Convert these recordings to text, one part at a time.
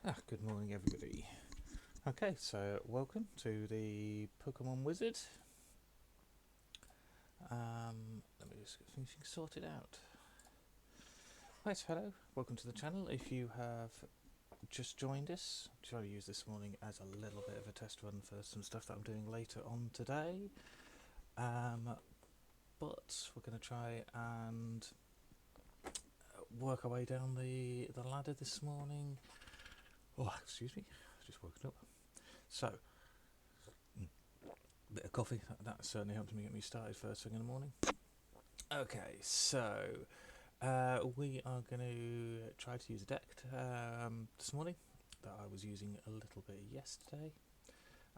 Good morning, everybody. Okay, so welcome to the Pokemon Wizard. Let me just get things sorted out. Right, hello, welcome to the channel. If you have just joined us, I'm trying to use this morning as a little bit of a test run for some stuff that I'm doing later on today. But we're going to try and work our way down the ladder this morning. Oh, excuse me, I've just woken up. So, bit of coffee, that certainly helped me get me started first thing in the morning. Okay, so we are going to try to use a deck this morning that I was using a little bit yesterday.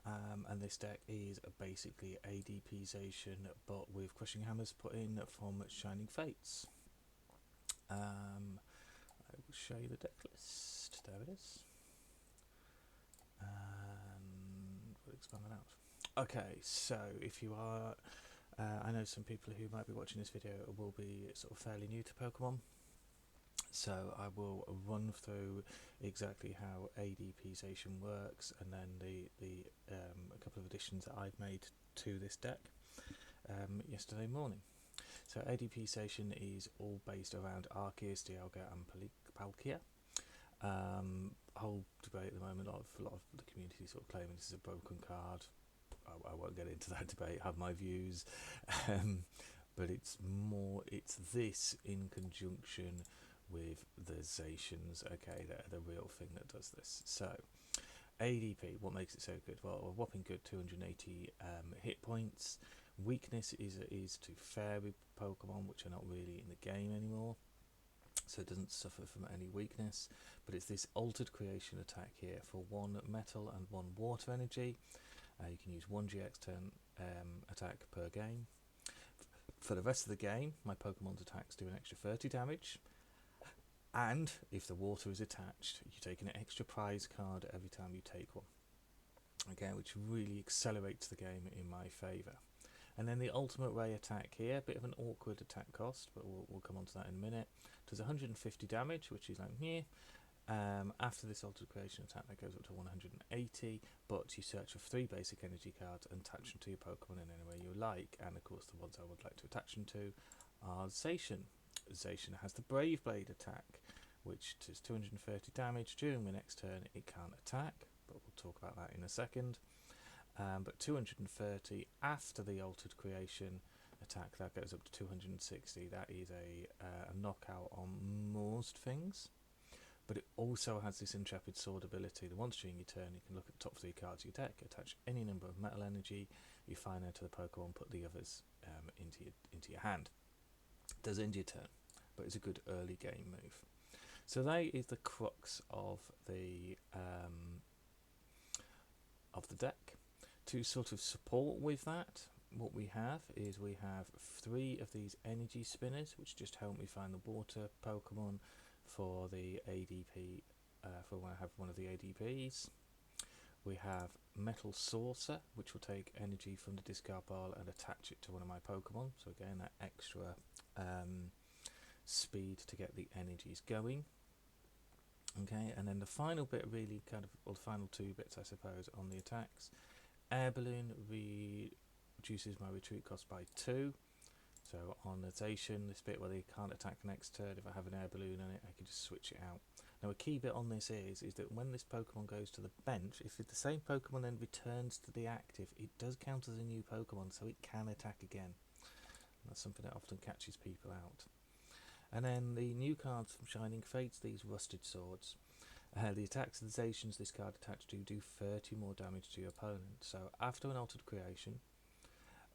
And this deck is basically ADP Zacian, but with Crushing Hammers put in from Shining Fates. I will show you the deck list. There it is. And we'll expand that out. Okay, so if you are, I know some people who might be watching this video will be sort of fairly new to Pokemon. So I will run through exactly how ADP Zacian works, and then a couple of additions that I've made to this deck yesterday morning. So ADP Zacian is all based around Arceus, Dialga and Palkia. Whole debate at the moment of a lot of the community sort of claiming this is a broken card. I won't get into that debate, have my views. But it's this in conjunction with the Zacians, okay, they're the real thing that does this. So ADP, what makes it so good? Well, a whopping good 280 hit points. Weakness is to fairy Pokemon, which are not really in the game anymore, so it doesn't suffer from any weakness. But it's this altered creation attack here for 1 metal and 1 water energy. You can use 1 GX turn attack per game. For the rest of the game, my Pokemon's attacks do an extra 30 damage. And if the water is attached, you take an extra prize card every time you take one. Okay, which really accelerates the game in my favour. And then the ultimate ray attack here, a bit of an awkward attack cost, but we'll come on to that in a minute. Does 150 damage, which is like here. After this altered creation attack, that goes up to 180, but you search for 3 basic energy cards and attach them to your Pokemon in any way you like. And of course, the ones I would like to attach them to are Zacian. Zacian has the Brave Blade attack, which does 230 damage. During the next turn, it can't attack, but we'll talk about that in a second. But 230 after the altered creation attack, that goes up to 260. That is a knockout on most things. But it also has this Intrepid Sword ability that once during your turn you can look at the top 3 cards of your deck, attach any number of metal energy you find out to the Pokemon, put the others into your hand. It does end your turn, but it's a good early game move. So that is the crux of the deck. To sort of support with that, what we have 3 of these energy spinners, which just help me find the water Pokemon for the ADP, for when I have one of the ADPs. We have Metal Saucer, which will take energy from the discard pile and attach it to one of my Pokemon. So again, that extra speed to get the energies going. Okay, and then the final bit really or the final 2 bits I suppose on the attacks. Air Balloon reduces my retreat cost by 2. So on the Zacian, this bit where they can't attack next turn, if I have an Air Balloon on it, I can just switch it out. Now a key bit on this is that when this Pokemon goes to the bench, if the same Pokemon then returns to the active, it does count as a new Pokemon, so it can attack again. And that's something that often catches people out. And then the new cards from Shining Fates, these Rusted Swords. The attacks of the Zacians this card attached to do 30 more damage to your opponent. So after an altered creation,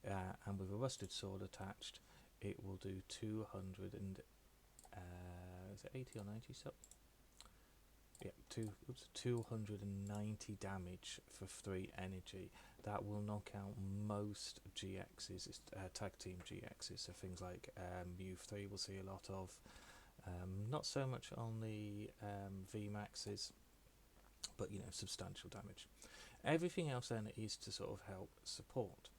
and with a Rusted Sword attached, it will do 200 and is it 80 or 90? So yeah, 290 damage for 3 energy. That will knock out most GXs, tag team GXs. So things like Mew3 we'll see a lot of. Not so much on the VMAXs, but substantial damage. Everything else then is to sort of help support.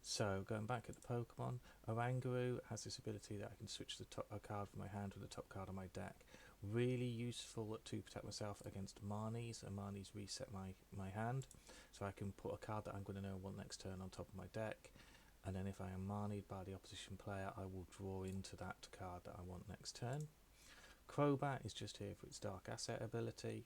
So going back at the Pokemon, Oranguru has this ability that I can switch a card from my hand to the top card on my deck. Really useful to protect myself against Marnies, and Marnies reset my hand, so I can put a card that I'm going to know I want next turn on top of my deck, and then if I am Marnied by the opposition player, I will draw into that card that I want next turn. Crobat is just here for its Dark Asset ability.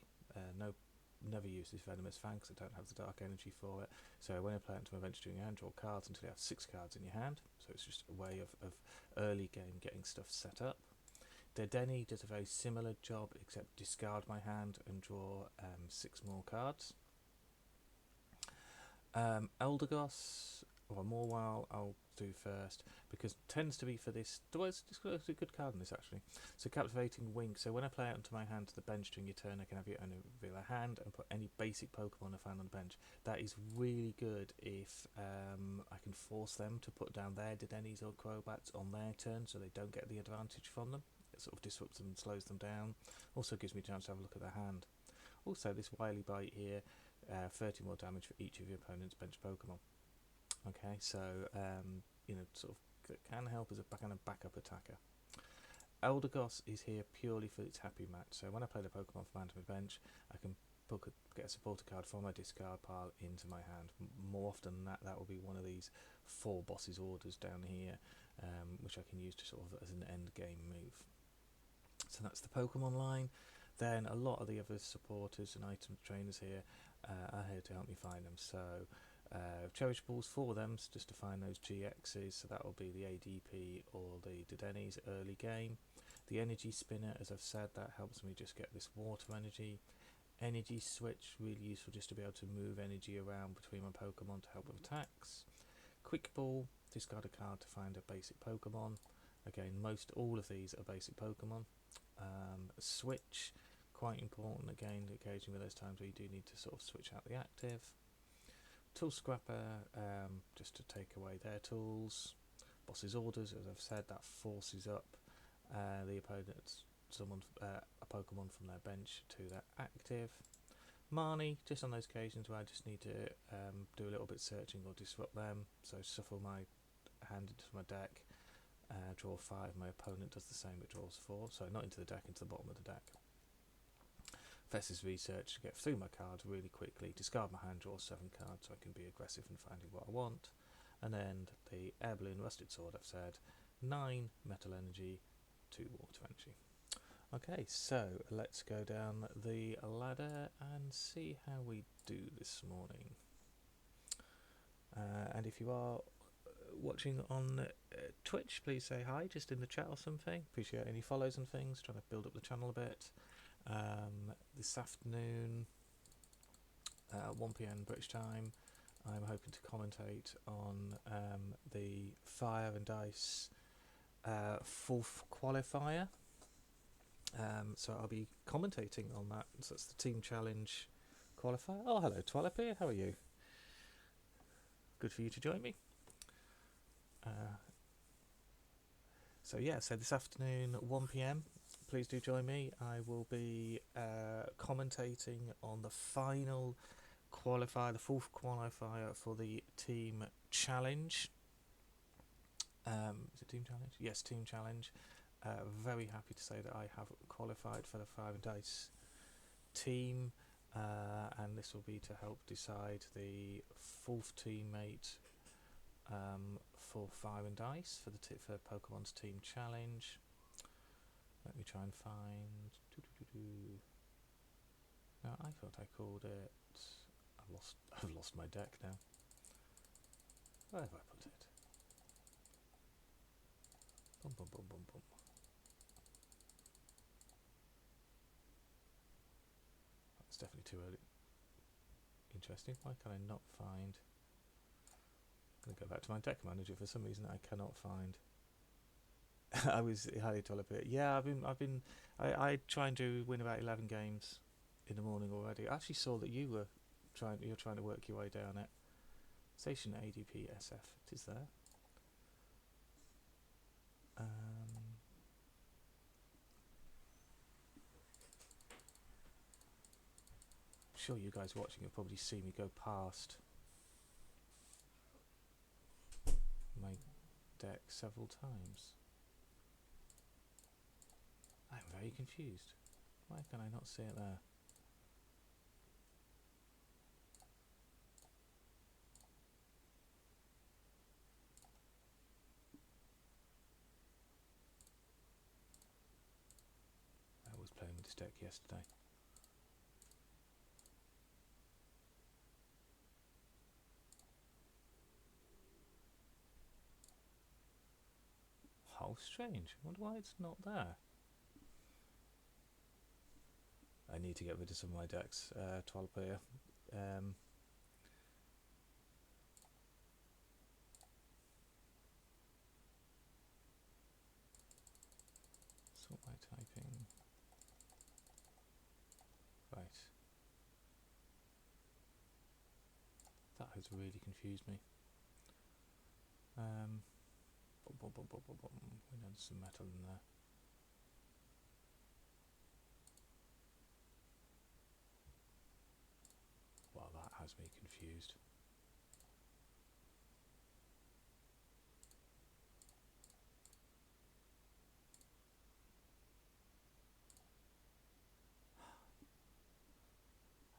Never use this Venomous Fang because I don't have the Dark Energy for it. So when I play it into my bench during your hand, draw cards until you have 6 cards in your hand. So it's just a way of early game getting stuff set up. Dedenne does a very similar job, except discard my hand and draw 6 more cards. Eldegoss, or Morwile, I'll do first, because it tends to be for this. It's a good card in this actually. So Captivating Wing. So when I play it onto my hand to the bench during your turn, I can have your own reveal a hand and put any basic Pokemon I found on the bench. That is really good if I can force them to put down their Dedennes or Crobats on their turn, so they don't get the advantage from them. It sort of disrupts them and slows them down. Also gives me a chance to have a look at their hand. Also, this Wily Bite here, 30 more damage for each of your opponent's bench Pokemon. Okay, so sort of can help as a kind of backup attacker. Eldegoss is here purely for its happy match. So when I play the Pokemon from hand to my bench, I can get a supporter card from my discard pile into my hand. More often than that, that will be one of these 4 bosses orders down here, which I can use to sort of as an end game move. So that's the Pokemon line. Then a lot of the other supporters and item trainers here are here to help me find them. So Cherish Balls for them, just to find those GXs, so that will be the ADP or the Dedennes early game. The Energy Spinner, as I've said, that helps me just get this water energy. Energy Switch, really useful just to be able to move energy around between my Pokemon to help with attacks. Quick Ball, discard a card to find a basic Pokemon. Again, all of these are basic Pokemon. Switch, quite important again, occasionally with those times where you do need to sort of switch out the active. Tool Scrapper, just to take away their tools. Boss's Orders, as I've said, that forces up the opponent's a Pokemon from their bench to their active. Marnie, just on those occasions where I just need to do a little bit searching or disrupt them, so shuffle my hand into my deck, draw 5, my opponent does the same but draws 4, so not into the deck, into the bottom of the deck. Fess's Research to get through my cards really quickly, discard my hand, draw 7 cards so I can be aggressive in finding what I want. And then the Air Balloon Rusted Sword, I've said, 9 Metal Energy, 2 Water Energy. Okay, so let's go down the ladder and see how we do this morning. And if you are watching on Twitch, please say hi just in the chat or something. Appreciate any follows and things, trying to build up the channel a bit. This afternoon at 1 PM British time, I'm hoping to commentate on the Fire and Dice 4th qualifier. So I'll be commentating on that. So that's the Team Challenge qualifier. Oh, hello, Twalapir. How are you? Good for you to join me. So this afternoon, 1 PM, please do join me. I will be commentating on the final qualifier, the 4th qualifier for the Team Challenge. Is it Team Challenge? Yes, Team Challenge. Very happy to say that I have qualified for the Fire and Dice team, and this will be to help decide the 4th teammate for Fire and Dice for Pokemon's Team Challenge. Let me try and find. Now I thought I called it. I've lost my deck now. Where have I put it? Boom, boom, boom, boom, boom. That's definitely too early. Interesting. Why can I not find? I'm going to go back to my deck manager. For some reason I cannot find. I was highly tolerant. Yeah, I try and win about 11 games in the morning already. I actually saw that you're trying to work your way down it. Station ADP SF. It is there. I'm sure you guys watching have probably seen me go past my deck several times. I'm very confused. Why can I not see it there? I was playing with this deck yesterday. How strange. I wonder why it's not there. I need to get rid of some of my decks. 12 player. Sort by typing. Right. That has really confused me. We know there's some metal in there. Well, that has me confused.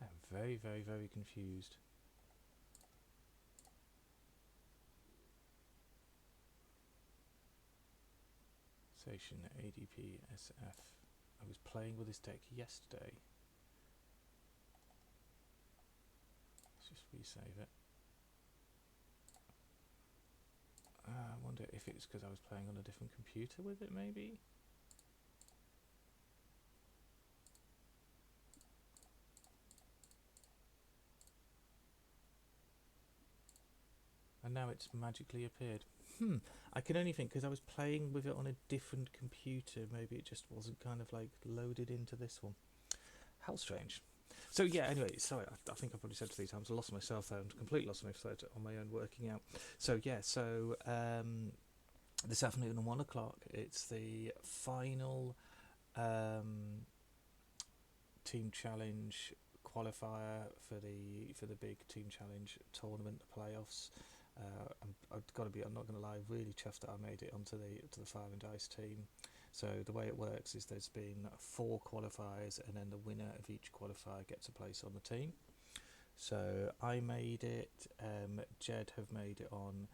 I am very, very, very confused. Zacian ADP SF. I was playing with this deck yesterday. Let's just resave it. I wonder if it's because I was playing on a different computer with it, maybe? And now it's magically appeared. I can only think because I was playing with it on a different computer. Maybe it just wasn't kind of like loaded into this one. How strange. So yeah, anyway, sorry, I think I probably said 3 times. I lost myself there, completely lost myself on my own working out. So yeah, this afternoon at 1 o'clock, it's the final team challenge qualifier for the big team challenge tournament, the playoffs. I'm not going to lie, really chuffed that I made it onto the Fire and Dice team. So the way it works is there's been 4 qualifiers, and then the winner of each qualifier gets a place on the team. So I made it, Jed have made it on,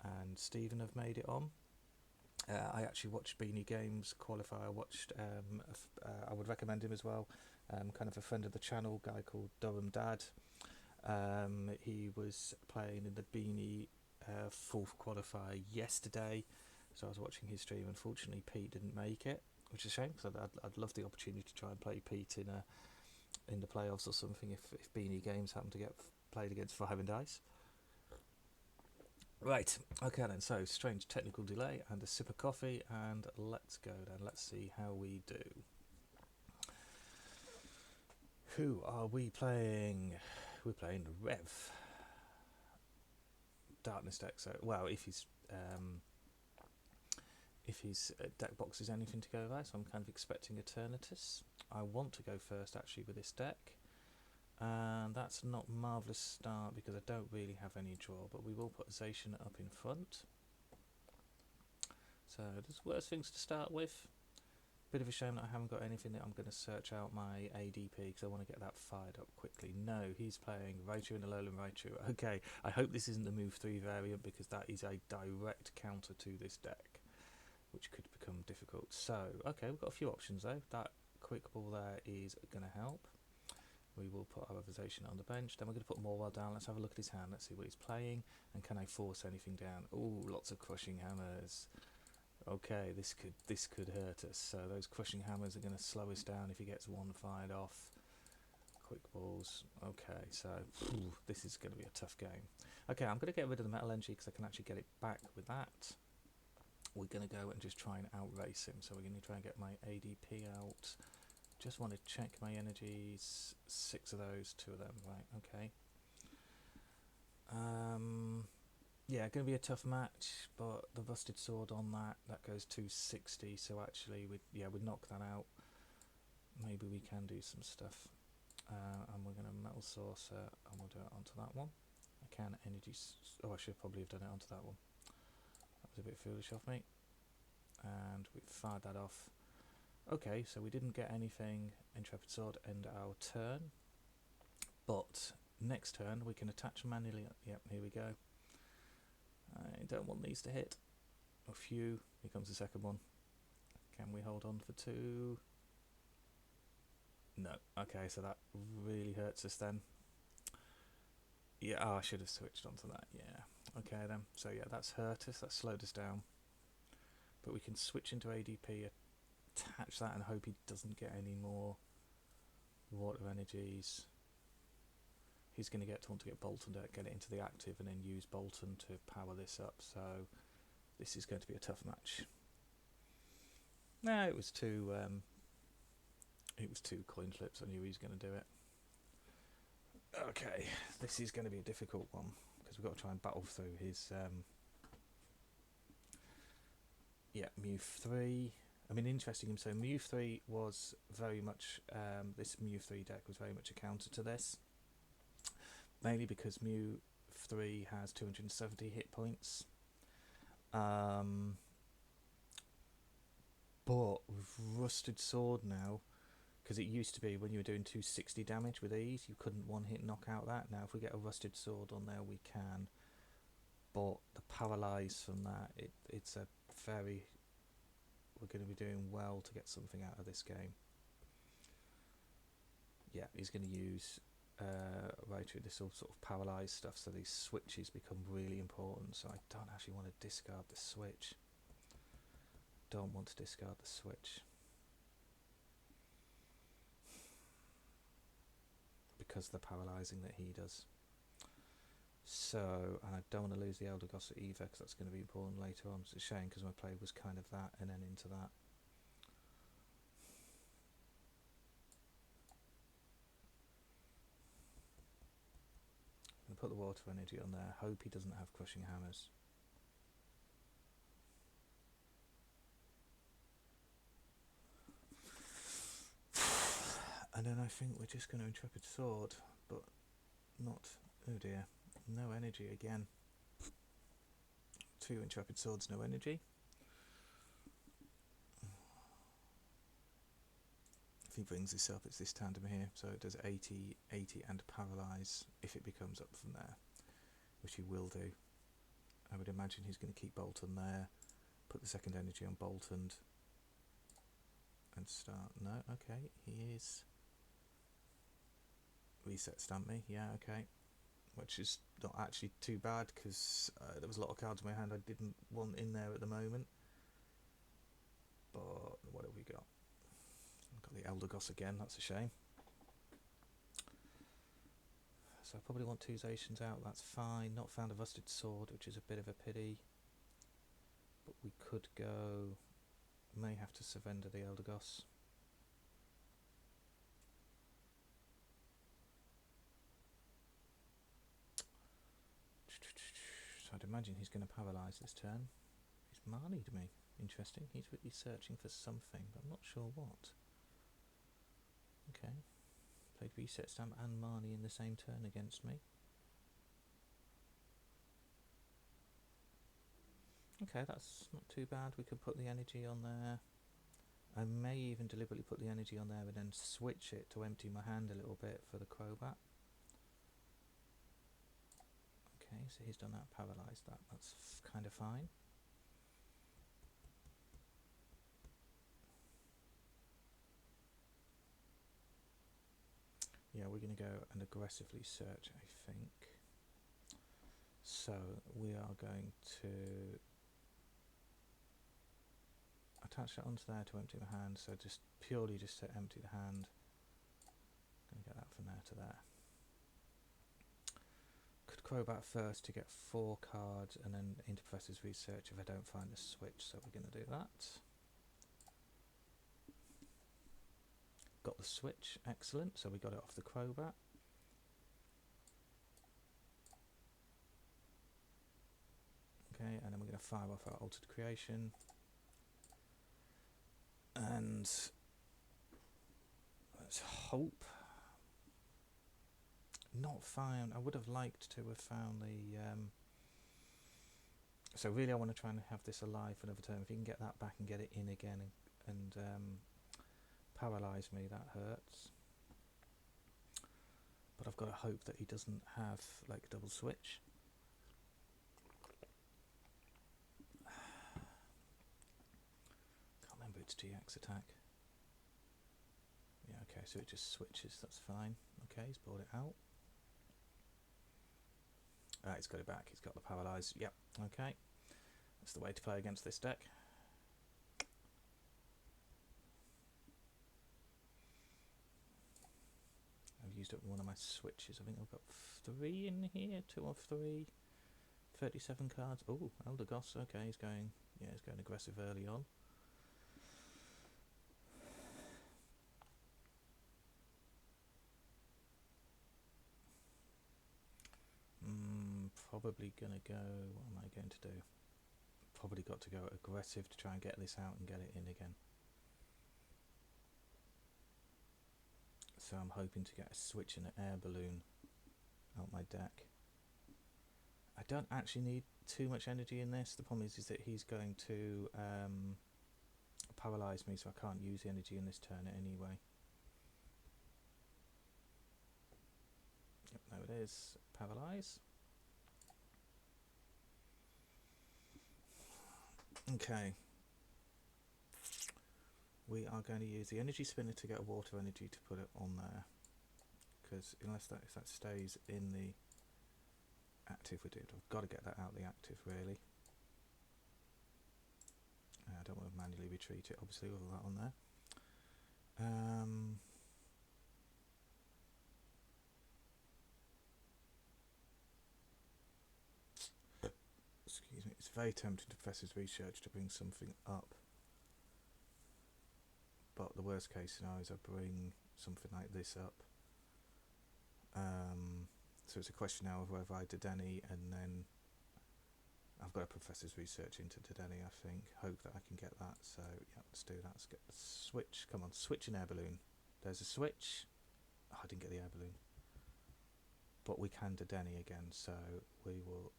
and Stephen have made it on. I actually watched Beanie Games qualify. I would recommend him as well. Kind of a friend of the channel, guy called Durham Dad. He was playing in the Beanie 4th qualifier yesterday, so I was watching his stream. Unfortunately, Pete didn't make it, which is a shame because I'd love the opportunity to try and play Pete in the playoffs or something if Beanie Games happen to get played against Fire and Dice. Right, okay then, so strange technical delay and a sip of coffee, and let's go then. Let's see how we do. Who are we playing? We're playing Rev. Darkness deck, so, well, if his deck box is anything to go by, so I'm kind of expecting Eternatus. I want to go first actually with this deck, and that's not marvellous start because I don't really have any draw, but we will put Zacian up in front. So there's worse things to start with. Bit of a shame that I haven't got anything that I'm going to search out my ADP because I want to get that fired up quickly. No, he's playing Raichu and Alolan Raichu. Okay, I hope this isn't the move 3 variant because that is a direct counter to this deck, which could become difficult. So, okay, we've got a few options though. That quick ball there is going to help. We will put our Zacian on the bench. Then we're going to put Morwell down. Let's have a look at his hand. Let's see what he's playing. And can I force anything down? Oh, lots of Crushing Hammers. Okay, this could hurt us. So those Crushing Hammers are going to slow us down if he gets 1 fired off. Quick balls. Okay, so this is going to be a tough game. Okay, I'm going to get rid of the Metal Energy because I can actually get it back with that. We're going to go and just try and outrace him. So we're going to try and get my ADP out. Just want to check my energies. 6 of those, 2 of them. Right, okay. Yeah, going to be a tough match, but the Rusted Sword on that goes 260, so actually we'd knock that out. Maybe we can do some stuff. And we're going to Metal Saucer, and we'll do it onto that one. I can energy... Oh, I should probably have done it onto that one. That was a bit foolish of me. And we fired that off. Okay, so we didn't get anything Intrepid Sword end our turn, but next turn we can attach manually. Yep, here we go. I don't want these to hit. A few. Here comes the second one. Can we hold on for 2? No. Okay, so that really hurts us then. Yeah, I should have switched onto that. Yeah. Okay then. So yeah, that's hurt us. That slowed us down. But we can switch into ADP, attach that, and hope he doesn't get any more water energies. He's going to want to get Bolton to get it into the active, and then use Bolton to power this up. So this is going to be a tough match. No, it was 2. It was 2 coin flips. I knew he was going to do it. Okay, this is going to be a difficult one because we've got to try and battle through his Mew 3. I mean, interesting. So Mew 3 was very much this Mew 3 deck was very much a counter to this, mainly because Mew 3 has 270 hit points. But with Rusted Sword now, because it used to be when you were doing 260 damage with ease, you couldn't one-hit knock out that. Now if we get a Rusted Sword on there, we can. But the paralyze from that, it's a very... We're going to be doing well to get something out of this game. Yeah, he's going to use right through this all sort of paralyze stuff, so these switches become really important. So I don't actually want to discard the switch. Don't want to discard the switch. Because of the paralysing that he does. So, and I don't want to lose the Elder Gossip either, because that's going to be important later on. It's a shame because my play was kind of that and then into that. I'm going to put the water energy on there. Hope he doesn't have crushing hammers. And then I think we're just going to Intrepid Sword, but not... Oh dear. No energy again. 2 Intrepid Swords, no energy. If he brings this up, it's this tandem here. So it does 80, 80 and paralyze if it becomes up from there, which he will do. I would imagine he's going to keep Bolton there, put the second energy on Bolton, and start... No, okay, he is... Reset stamp me, yeah, okay. Which is not actually too bad, because there was a lot of cards in my hand I didn't want in there at the moment. But what have we got? I've got the Elder Goss again, that's a shame. So I probably want 2 Zacians out, that's fine. Not found a Rusted Sword, which is a bit of a pity. But we could go... May have to surrender the Elder Goss. I'd imagine he's going to paralyse this turn. He's Marnied me. Interesting. He's really searching for something, but I'm not sure what. Okay. Played Reset Stamp and Marnie in the same turn against me. Okay, that's not too bad. We could put the energy on there. I may even deliberately put the energy on there and then switch it to empty my hand a little bit for the Crobat. Okay, so he's done that, paralysed that. That's kind of fine. Yeah, we're going to go and aggressively search, I think. So we are going to attach that onto there to empty my hand. So just purely just to empty the hand. Going to get that from there to there. Could Crobat first to get 4 cards and then into Professor's Research if I don't find the switch, so we're going to do that. Got the switch, excellent, so we got it off the Crobat. Okay, and then we're going to fire off our Altered Creation. And let's hope... Not found. I would have liked to have found the... so really I want to try and have this alive for another turn. If you can get that back and get it in again and paralyse me, that hurts. But I've got to hope that he doesn't have like a double switch. Can't remember its GX attack. Yeah, okay, so it just switches, that's fine. Okay, he's brought it out. He's got it back, he's got the paralyse. Yep, okay. That's the way to play against this deck. I've used up one of my switches. I think I've got 3 in here, 2 or 3. 37 cards. Oh, Elder Goss. Okay, he's going. Yeah, he's going aggressive early on. Probably gonna go. What am I going to do? Probably got to go aggressive to try and get this out and get it in again. So I'm hoping to get a switch and an air balloon out my deck. I don't actually need too much energy in this. The problem is that he's going to paralyse me, so I can't use the energy in this turn anyway. Yep, there it is. Paralyse. Okay. We are going to use the energy spinner to get a water energy to put it on there. Because unless that, if that stays in the active, I've got to get that out of the active, really. I don't want to manually retreat it, obviously, with all that on there. Excuse me, it's very tempting to Professor's Research to bring something up. But the worst case scenario is I bring something like this up. So it's a question now of whether I Dedenne and then I've got a Professor's Research into Dedenne, I think. Hope that I can get that. So yeah, let's do that. Let's get the switch. Come on, switch and air balloon. There's a switch. Oh, I didn't get the air balloon. But we can Dedenne again, so we will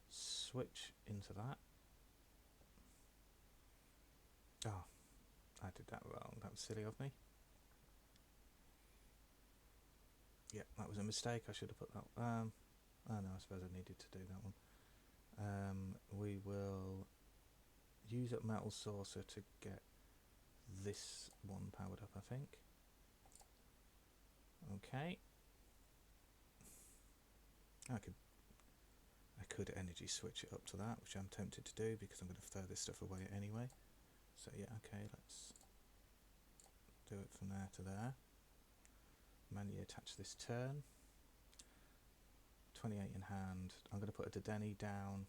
switch into that. Oh, I did that wrong. That was silly of me. Yeah, that was a mistake. I should have put that. Oh no, I suppose I needed to do that one. We will use up Metal Saucer to get this one powered up, I think. Okay. I could energy switch it up to that, which I'm tempted to do because I'm going to throw this stuff away anyway. So yeah, okay, let's do it from there to there. Manually attach this turn. 28 in hand. I'm going to put a Dedenne down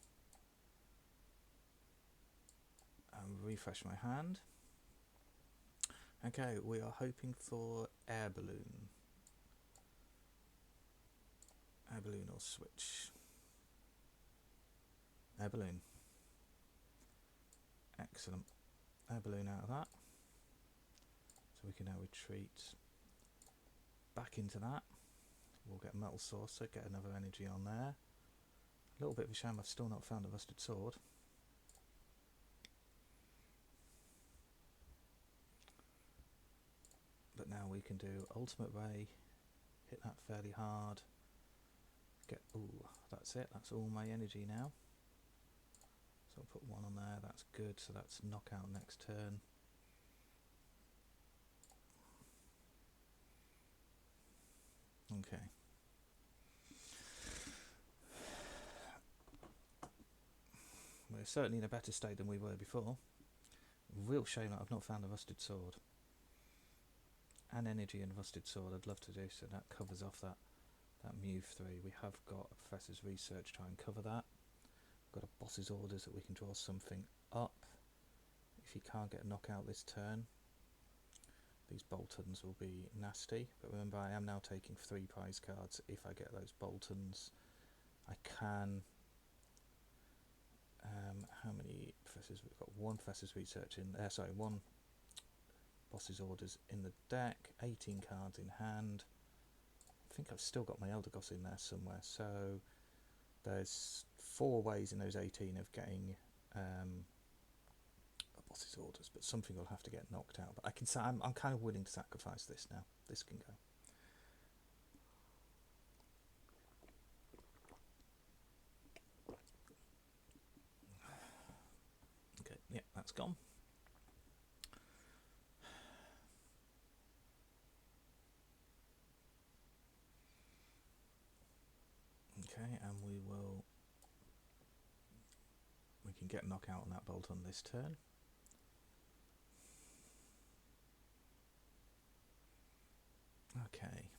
and refresh my hand. Okay, we are hoping for air balloon. Air balloon or switch. Air balloon. Excellent. Air balloon out of that. So we can now retreat back into that. We'll get Metal Saucer, get another energy on there. A little bit of a shame I've still not found a Rusted Sword. But now we can do Ultimate Ray, hit that fairly hard. Get, ooh, that's it, that's all my energy now. So I'll put 1 on there, that's good, so that's knockout next turn. Okay. We're certainly in a better state than we were before. Real shame that I've not found a Rusted Sword. And energy and Rusted Sword, I'd love to do so. That covers off that Mew 3. We have got a Professor's Research to try and cover that. We've got a Boss's Orders that we can draw something up. If he can't get a knockout this turn, these Boltons will be nasty. But remember, I am now taking 3 prize cards. If I get those Boltons, I can... how many Professors? We've got 1 Professor's Research in there. Sorry, 1 Boss's Orders in the deck. 18 cards in hand. I think I've still got my Elder Goss in there somewhere. So there's 4 ways in those 18 of getting a boss's orders, but something will have to get knocked out. But I can say I'm kind of willing to sacrifice this now. This can go. Okay, yeah, that's gone. Okay, and we can get knockout on that bolt on this turn. Okay.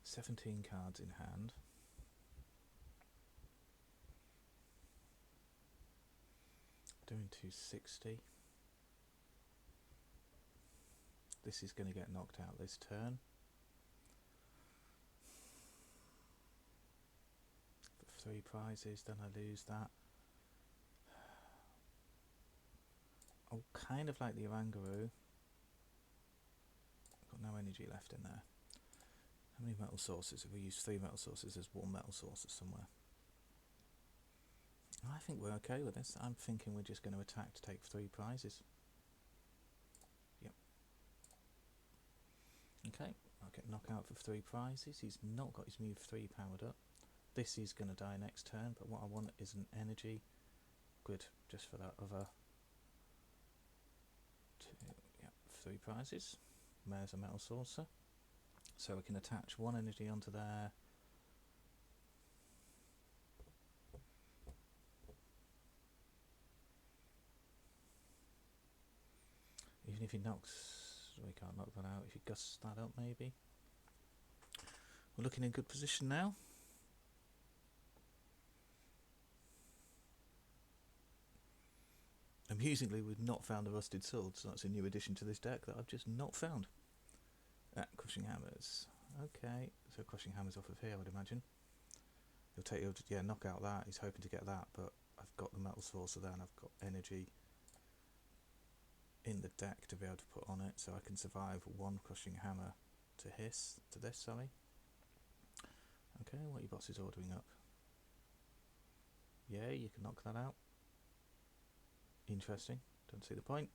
17 cards in hand. Doing 260. This is going to get knocked out this turn. For 3 prizes, then I lose that. I kind of like the Oranguru. Got no energy left in there. How many metal sources? If we use 3 metal sources, there's 1 metal source somewhere. I think we're okay with this. I'm thinking we're just going to attack to take 3 prizes. Yep. Okay, I'll get knockout for 3 prizes. He's not got his move 3 powered up. This is going to die next turn, but what I want is an energy. Good, just for that other 3 prizes. There's a metal saucer. So we can attach 1 energy onto there. Even if he knocks, we can't knock that out. If he gusts that up, maybe. We're looking in good position now. Amusingly, we've not found the Rusted Sword, so that's a new addition to this deck that I've just not found. Crushing Hammers. Okay, so Crushing Hammers off of here, I would imagine. He'll knock out that. He's hoping to get that, but I've got the Metal Saucer there, and I've got energy in the deck to be able to put on it, so I can survive 1 Crushing Hammer to this. Sorry. Okay, what are your bosses ordering up? Yeah, you can knock that out. Interesting. Don't see the point.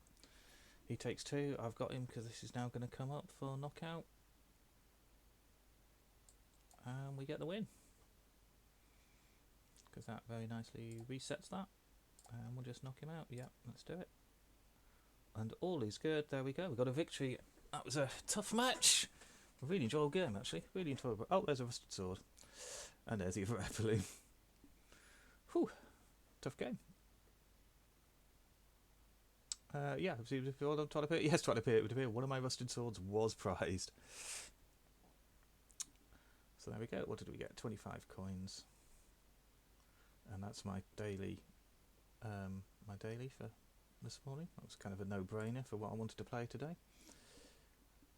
He takes 2. I've got him because this is now going to come up for knockout. And we get the win. Because that very nicely resets that. And we'll just knock him out. Yeah, let's do it. And all is good. There we go. We got a victory. That was a tough match. A really enjoyable game, actually. Really enjoyable. Oh, there's a Rusted Sword. And there's the other balloon. Whew. Tough game. Yeah, if you want to appear, yes, Twilight it would appear. One of my Rusted Swords was prized. So there we go. What did we get? 25 coins. And that's my daily for this morning. That was kind of a no-brainer for what I wanted to play today.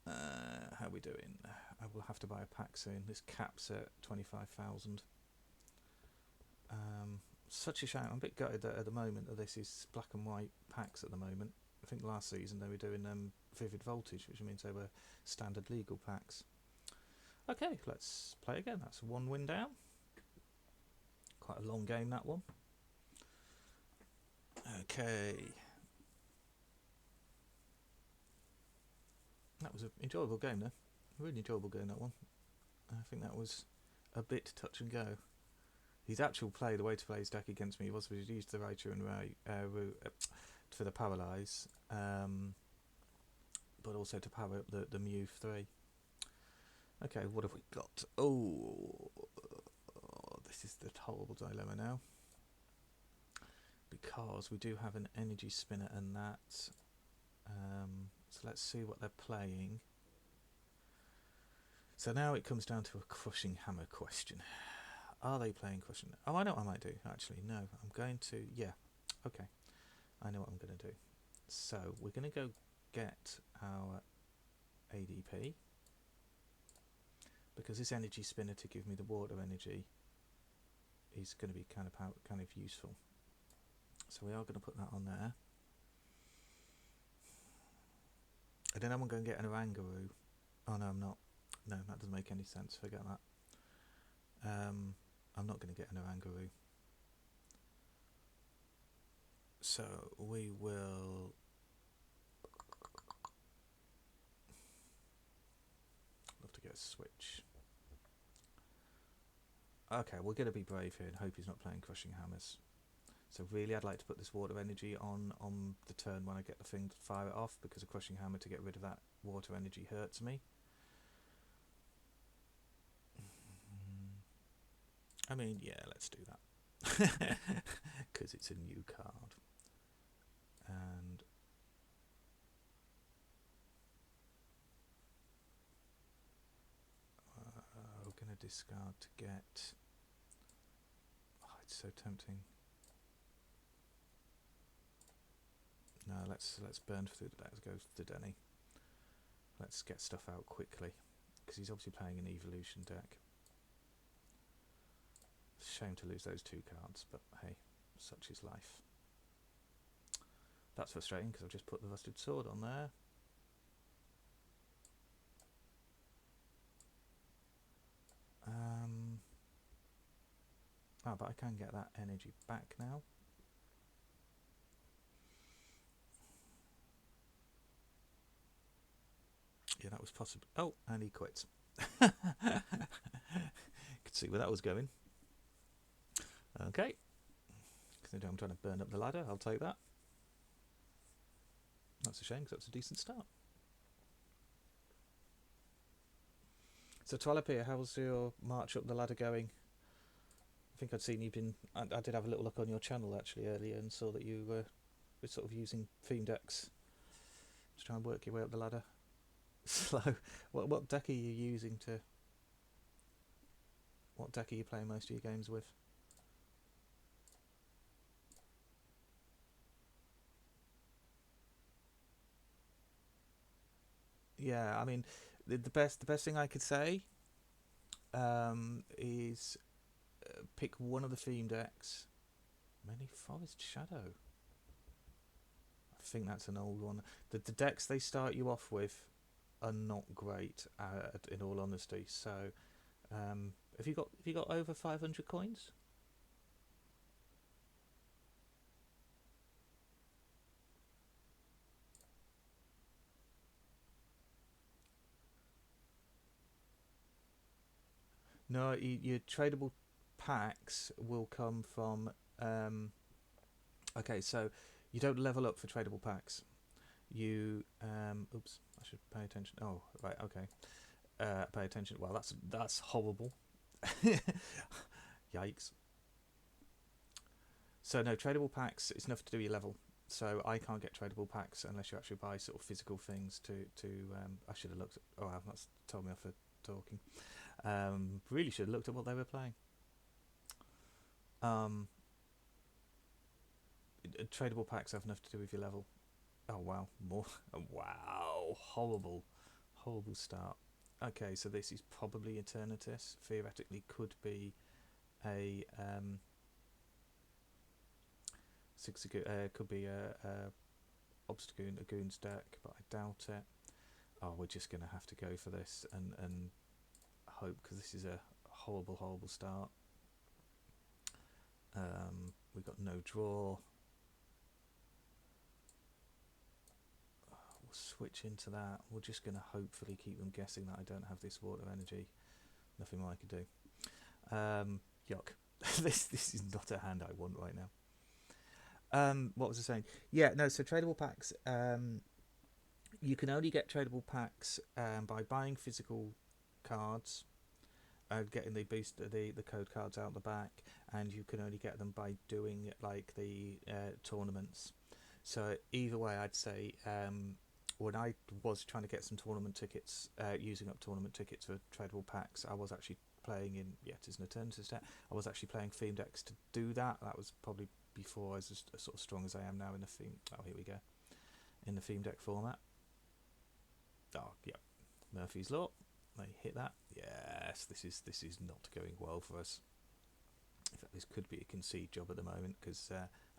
How are we doing? I will have to buy a pack soon. This caps at 25,000. Such a shame. I'm a bit gutted that at the moment that this is black and white packs at the moment. I think last season they were doing Vivid Voltage, which means they were standard legal packs. Okay, let's play again. That's 1 win down. Quite a long game, that one. Okay. That was an enjoyable game, though. Really enjoyable game, that one. I think that was a bit touch and go. His actual play, the way to play his deck against me was he used the Raichu and for the Paralyze, but also to power up the Mew 3. Okay, what have we got? Oh, this is the horrible dilemma now. Because we do have an Energy Spinner and that. So let's see what they're playing. So now it comes down to a Crushing Hammer question. Are they playing Crushing? Oh, I know what I might do, actually. No, I'm going to... Yeah, okay. I know what I'm going to do. So, we're going to go get our ADP. Because this Energy Spinner to give me the water energy is going to be kind of useful. So, we are going to put that on there. And then I'm going to get an Oranguru. Oh, no, I'm not. No, that doesn't make any sense. Forget that. I'm not going to get an Oranguru. So we will. Love to get a switch. Okay, we're going to be brave here and hope he's not playing Crushing Hammers. So really, I'd like to put this water energy on the turn when I get the thing to fire it off, because a Crushing Hammer to get rid of that water energy hurts me. I mean, yeah, let's do that. Because it's a new card. And we're going to discard to get... Oh, it's so tempting. No, let's burn through the deck. Let's go to Denny. Let's get stuff out quickly, because he's obviously playing an evolution deck. Shame to lose those 2 cards, but hey, such is life. That's frustrating, because I've just put the Rusted Sword on there. Oh, but I can get that energy back now. Yeah, that was possible. Oh, and he quits. Could see where that was going. Okay. Because I'm trying to burn up the ladder. I'll take that. That's a shame, because that's a decent start. So, Twalapir, how's your march up the ladder going? I think I'd seen you've been... I did have a little look on your channel, actually, earlier, and saw that you were sort of using theme decks to try and work your way up the ladder. Slow. What deck are you using to... What deck are you playing most of your games with? Yeah, I mean, the best thing I could say is pick one of the theme decks. Many Forest Shadow. I think that's an old one. The decks they start you off with are not great, in all honesty. So, have you got over 500 coins? No, your tradable packs will come from... okay, so you don't level up for tradable packs. You... oops, I should pay attention. Oh, right, okay. Pay attention. Well, that's horrible. Yikes. So no, tradable packs, it's enough to do your level. So I can't get tradable packs unless you actually buy sort of physical things to I should have looked at... Oh, that's told me off for talking. Really should have looked at what they were playing. Tradable packs have enough to do with your level. Oh wow, more. Wow, horrible start. Okay, so this is probably Eternatus. Theoretically, could be a could be a Obstagoon, a Goon's deck, but I doubt it. Oh, we're just gonna have to go for this and hope, because this is a horrible start. We got no draw. We'll switch into that. We're just going to hopefully keep them guessing that I don't have this water energy. Nothing more I could do. Yuck. This is not a hand I want right now. What was I saying? Yeah, no, so tradable packs, you can only get tradable packs by buying physical cards, getting the code cards out the back, and you can only get them by doing like the tournaments. So either way, I'd say when I was trying to get some tournament tickets, using up tournament tickets for tradable packs, I was actually playing in, it is an Eternatus deck, I was actually playing theme decks to do that. That was probably before I was as sort of strong as I am now in the theme. Oh, here we go. In the theme deck format. Oh, yeah. Murphy's Law. They hit that. Yes, this is not going well for us. In fact, this could be a concede job at the moment, because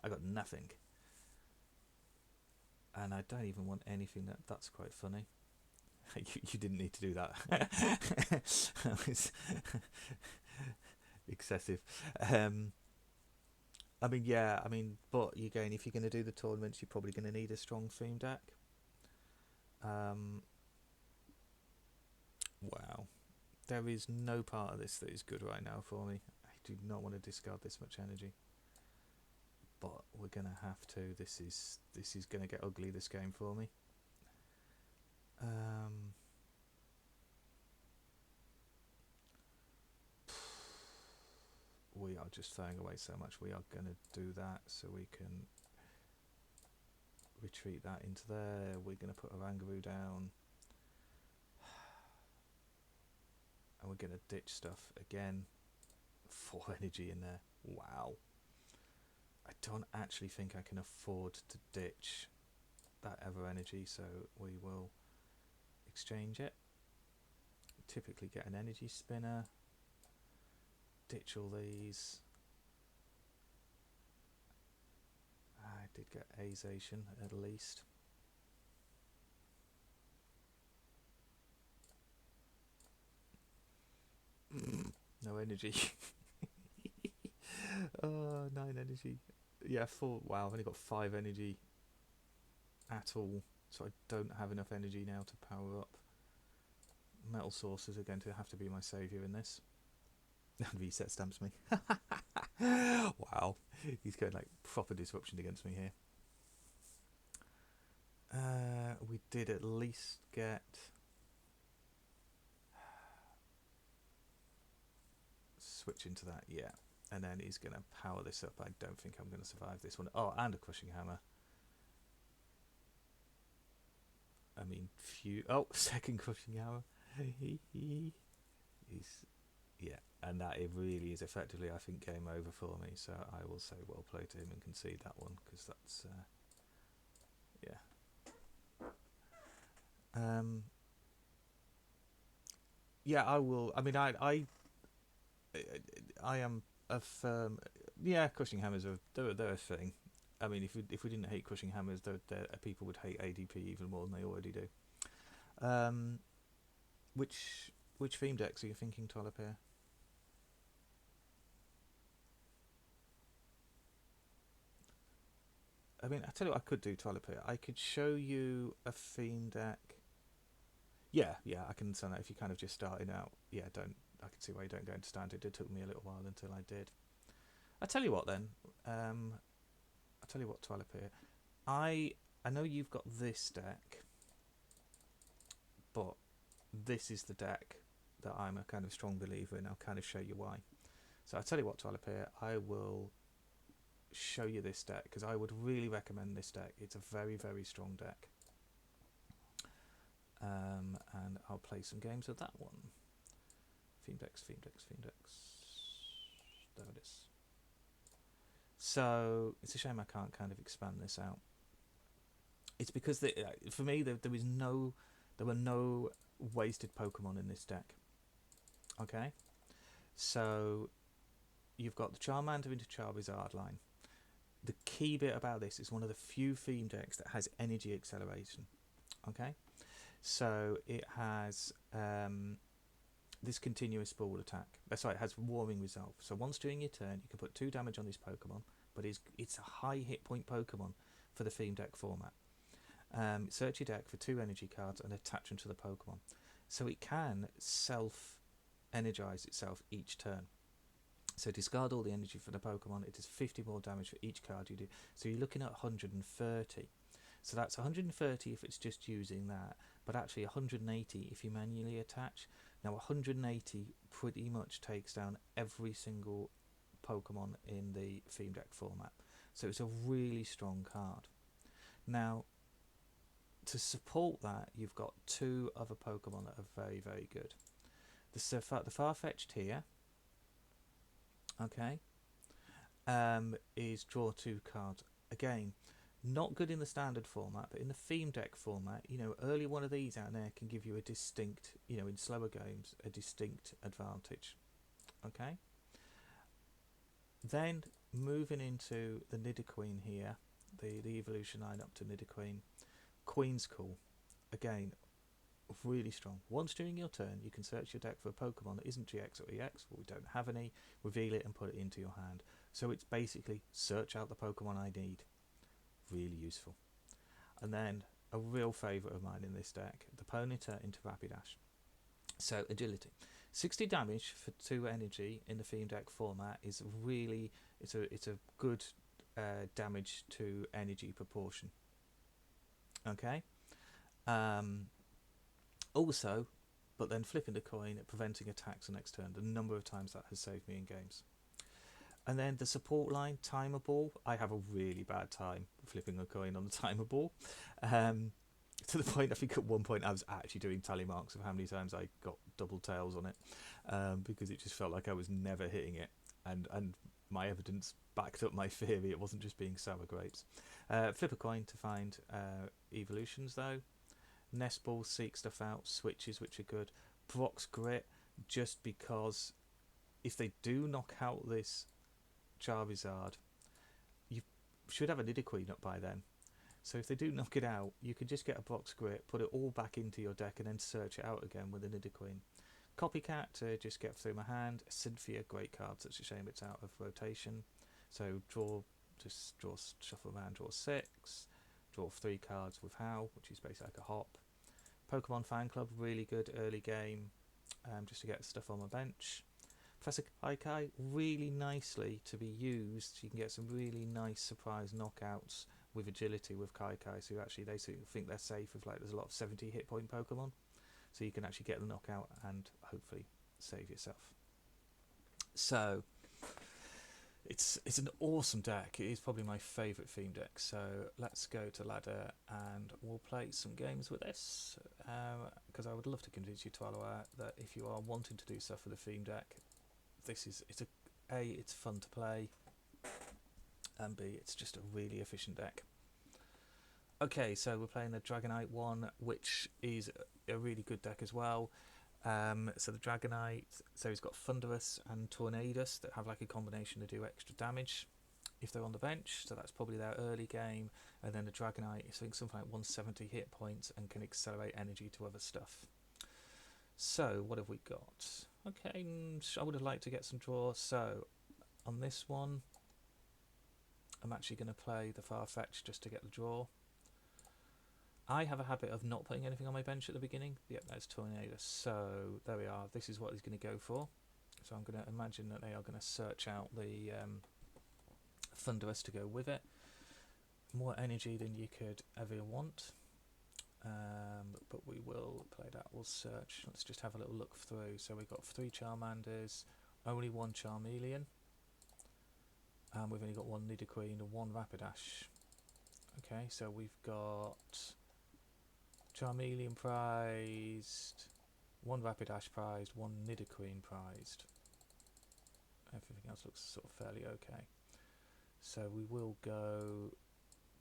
I got nothing. And I don't even want anything. That's quite funny. You didn't need to do that. That was excessive. I mean, yeah, I mean, but again, if you're going to do the tournaments, you're probably going to need a strong theme deck. Wow. There is no part of this that is good right now for me. I do not want to discard this much energy. But we're going to have to. This is going to get ugly, this game, for me. We are just throwing away so much. We are going to do that so we can retreat that into there. We're going to put a Rangaroo down. And we're going to ditch stuff again. 4 energy in there. Wow. I don't actually think I can afford to ditch that Ever Energy, so we will exchange it. Typically get an energy spinner. Ditch all these. I did get a Zacian at least. No energy. Oh, 9 energy. Yeah, 4. Wow, I've only got 5 energy at all, so I don't have enough energy now to power up. Metal sources are going to have to be my saviour in this. Reset stamps me. Wow, he's going like proper disruption against me here. We did at least get switch into that, yeah. And then he's going to power this up. I don't think I'm going to survive this one. Oh, and a crushing hammer. I mean, second crushing hammer. He's, yeah, and that it really is effectively, I think, game over for me. So I will say well played to him and concede that one, because that's, yeah. Yeah, I will. I mean, I am a firm. Yeah, crushing hammers they're a thing. I mean, if we didn't hate crushing hammers, people would hate ADP even more than they already do. Which theme decks are you thinking, Tolapir? I mean, I tell you what I could do, Tolapir. I could show you a theme deck. Yeah, I can understand that if you're kind of just starting out. Yeah, I can see why you don't go into standard. It took me a little while until I did. I tell you what then. I tell you what, Tolapir. I know you've got this deck, but this is the deck that I'm a kind of strong believer in. I'll kind of show you why. So I tell you what, Tolapir, I will show you this deck because I would really recommend this deck. It's a very, very strong deck. And I'll play some games of that one. Theme decks. There it is. So it's a shame I can't kind of expand this out. It's because for me there were no wasted Pokemon in this deck. Okay, so you've got the Charmander into Charizard line. The key bit about this is one of the few theme decks that has energy acceleration. Okay, so it has this continuous ball attack. Sorry, it has warming resolve. So once during your turn, you can put 2 damage on this Pokemon, but it's a high hit point Pokemon for the theme deck format. Search your deck for 2 energy cards and attach them to the Pokemon. So it can self-energize itself each turn. So discard all the energy for the Pokemon. It does 50 more damage for each card you do. So you're looking at 130. So that's 130 if it's just using that, but actually 180 if you manually attach. Now 180 pretty much takes down every single Pokemon in the theme deck format. So it's a really strong card. Now, to support that, you've got 2 other Pokemon that are very, very good. The Farfetch'd here, okay, is draw 2 cards. Again, not good in the standard format, but in the theme deck format, early one of these out there can give you a distinct, in slower games, a distinct advantage. Okay. Then moving into the Nidoqueen here, the evolution line up to Nidoqueen. Queen's Call, again, really strong. Once during your turn, you can search your deck for a Pokemon that isn't GX or EX, but we don't have any, reveal it and put it into your hand. So it's basically search out the Pokemon I need. Really useful. And then a real favourite of mine in this deck, the Ponyta into Rapidash. So agility, 60 damage for 2 energy in the theme deck format is really, it's a good damage to energy proportion. Okay. Also, but then flipping the coin, preventing attacks the next turn. The number of times that has saved me in games. And then the support line, timer ball. I have a really bad time flipping a coin on the timer ball. To the point, I think at one point I was actually doing tally marks of how many times I got double tails on it, because it just felt like I was never hitting it. And my evidence backed up my theory. It wasn't just being sour grapes. Flip a coin to find evolutions though. Nest ball, seek stuff out. Switches, which are good. Brock's Grit, just because if they do knock out this Charizard, you should have a Nidoqueen up by then. So if they do knock it out, you can just get a Brock's Grit, put it all back into your deck, and then search it out again with a Nidoqueen. Copycat to just get through my hand. Cynthia, great card. Such a shame it's out of rotation. So shuffle around, draw 6, draw 3 cards with Howl, which is basically like a hop. Pokemon Fan Club, really good early game, just to get stuff on my bench. Professor Kaikai, really nicely to be used. You can get some really nice surprise knockouts with agility with Kaikai. So actually they think they're safe if like there's a lot of 70 hit point Pokemon. So you can actually get the knockout and hopefully save yourself. So it's an awesome deck. It is probably my favourite theme deck. So let's go to ladder and we'll play some games with this. Because I would love to convince you, Twaloa, that if you are wanting to do stuff with a theme deck, it's fun to play, and B, it's just a really efficient deck. Okay, so we're playing the Dragonite one, which is a really good deck as well. So the Dragonite, so he's got Thunderous and Tornadus that have like a combination to do extra damage if they're on the bench, so that's probably their early game. And then the Dragonite is something like 170 hit points and can accelerate energy to other stuff. So what have we got? Okay, I would have liked to get some draws. So on this one, I'm actually going to play the Farfetch just to get the draw. I have a habit of not putting anything on my bench at the beginning. Yep, that's Tornado. So there we are. This is what he's going to go for. So I'm going to imagine that they are going to search out the Thunderous to go with it. More energy than you could ever want. But we will play that. We'll search. Let's just have a little look through. So we've got 3 Charmanders, only 1 Charmeleon. And we've only got 1 Nidoqueen and 1 Rapidash. Okay, so we've got Charmeleon prized, 1 Rapidash prized, 1 Nidoqueen prized. Everything else looks sort of fairly okay. So we will go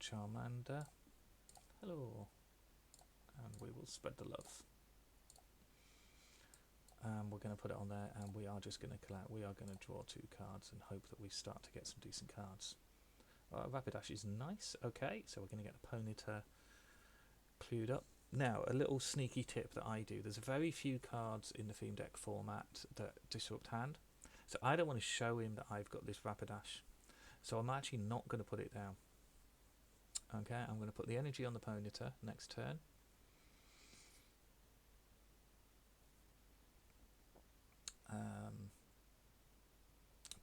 Charmander. Hello. And we will spread the love. We're going to put it on there, and we are just going to collect. We are going to draw 2 cards and hope that we start to get some decent cards. Rapidash is nice. Okay, so we're going to get the Ponyta clued up. Now, a little sneaky tip that I do. There's very few cards in the theme deck format that disrupt hand. So I don't want to show him that I've got this Rapidash. So I'm actually not going to put it down. Okay, I'm going to put the energy on the Ponyta next turn.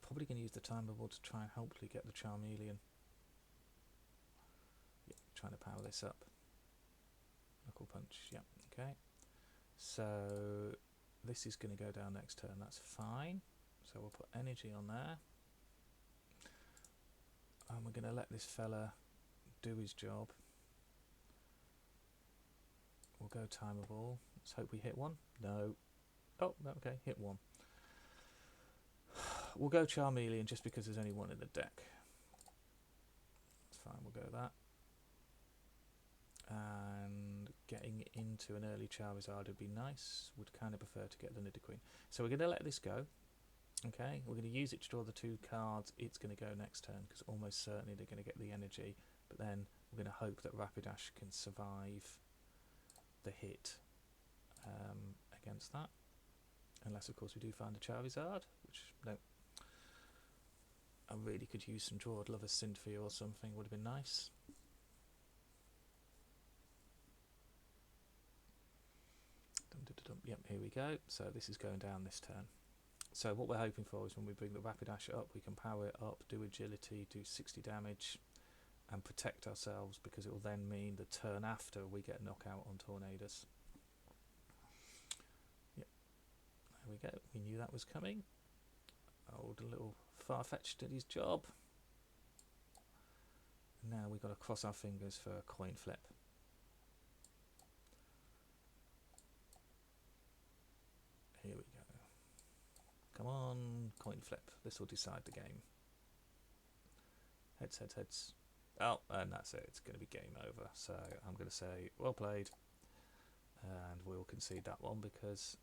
Probably going to use the timer ball to try and hopefully get the Charmeleon. Yeah, trying to power this up. Knuckle punch, yeah, okay. So this is going to go down next turn, that's fine. So we'll put energy on there. And we're going to let this fella do his job. We'll go timer ball. Let's hope we hit one. No. Oh, okay, hit one. We'll go Charmeleon just because there's only 1 in the deck. That's fine, we'll go that. And getting into an early Charizard would be nice. Would kind of prefer to get the Nidoqueen. So we're going to let this go. Okay, we're going to use it to draw the 2 cards. It's going to go next turn because almost certainly they're going to get the energy. But then we're going to hope that Rapidash can survive the hit against that. Unless, of course, we do find a Charizard, which, no. I really could use some draw. I'd love a Cynthia or something, would have been nice. Yep, here we go. So this is going down this turn. So what we're hoping for is when we bring the Rapidash up, we can power it up, do agility, do 60 damage, and protect ourselves, because it will then mean the turn after we get knockout on Tornadus. Yep, there we go. We knew that was coming. Oh, the little Farfetch'd did his job. Now we've got to cross our fingers for a coin flip. Here we go. Come on, coin flip. This will decide the game. Heads, heads, heads. Oh, and that's it. It's going to be game over. So I'm going to say, well played. And we'll concede that one because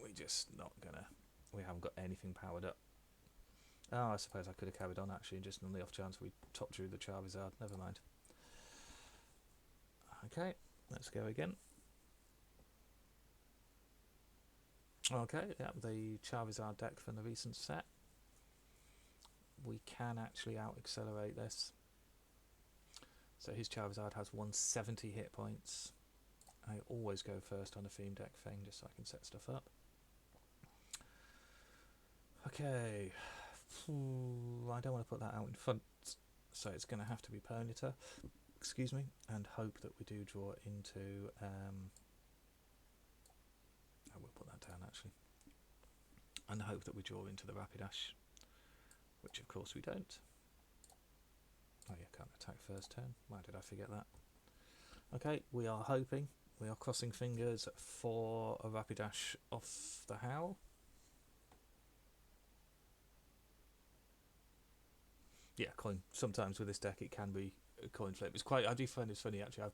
we're just not going to... We haven't got anything powered up. Oh, I suppose I could have carried on actually, just on the off chance we top drew the Charizard. Never mind. Okay, let's go again. Okay, yeah, the Charizard deck from the recent set. We can actually out-accelerate this. So his Charizard has 170 hit points. I always go first on a theme deck thing, just so I can set stuff up. Okay. I don't want to put that out in front, so it's going to have to be Ponyta, excuse me, and hope that we do draw into... I will put that down actually. And hope that we draw into the Rapidash, which of course we don't. Oh yeah, can't attack first turn. Why did I forget that? Okay, we are hoping, we are crossing fingers for a Rapidash off the Howl. Yeah, coin. Sometimes with this deck it can be a coin flip. It's quite. I do find it's funny actually.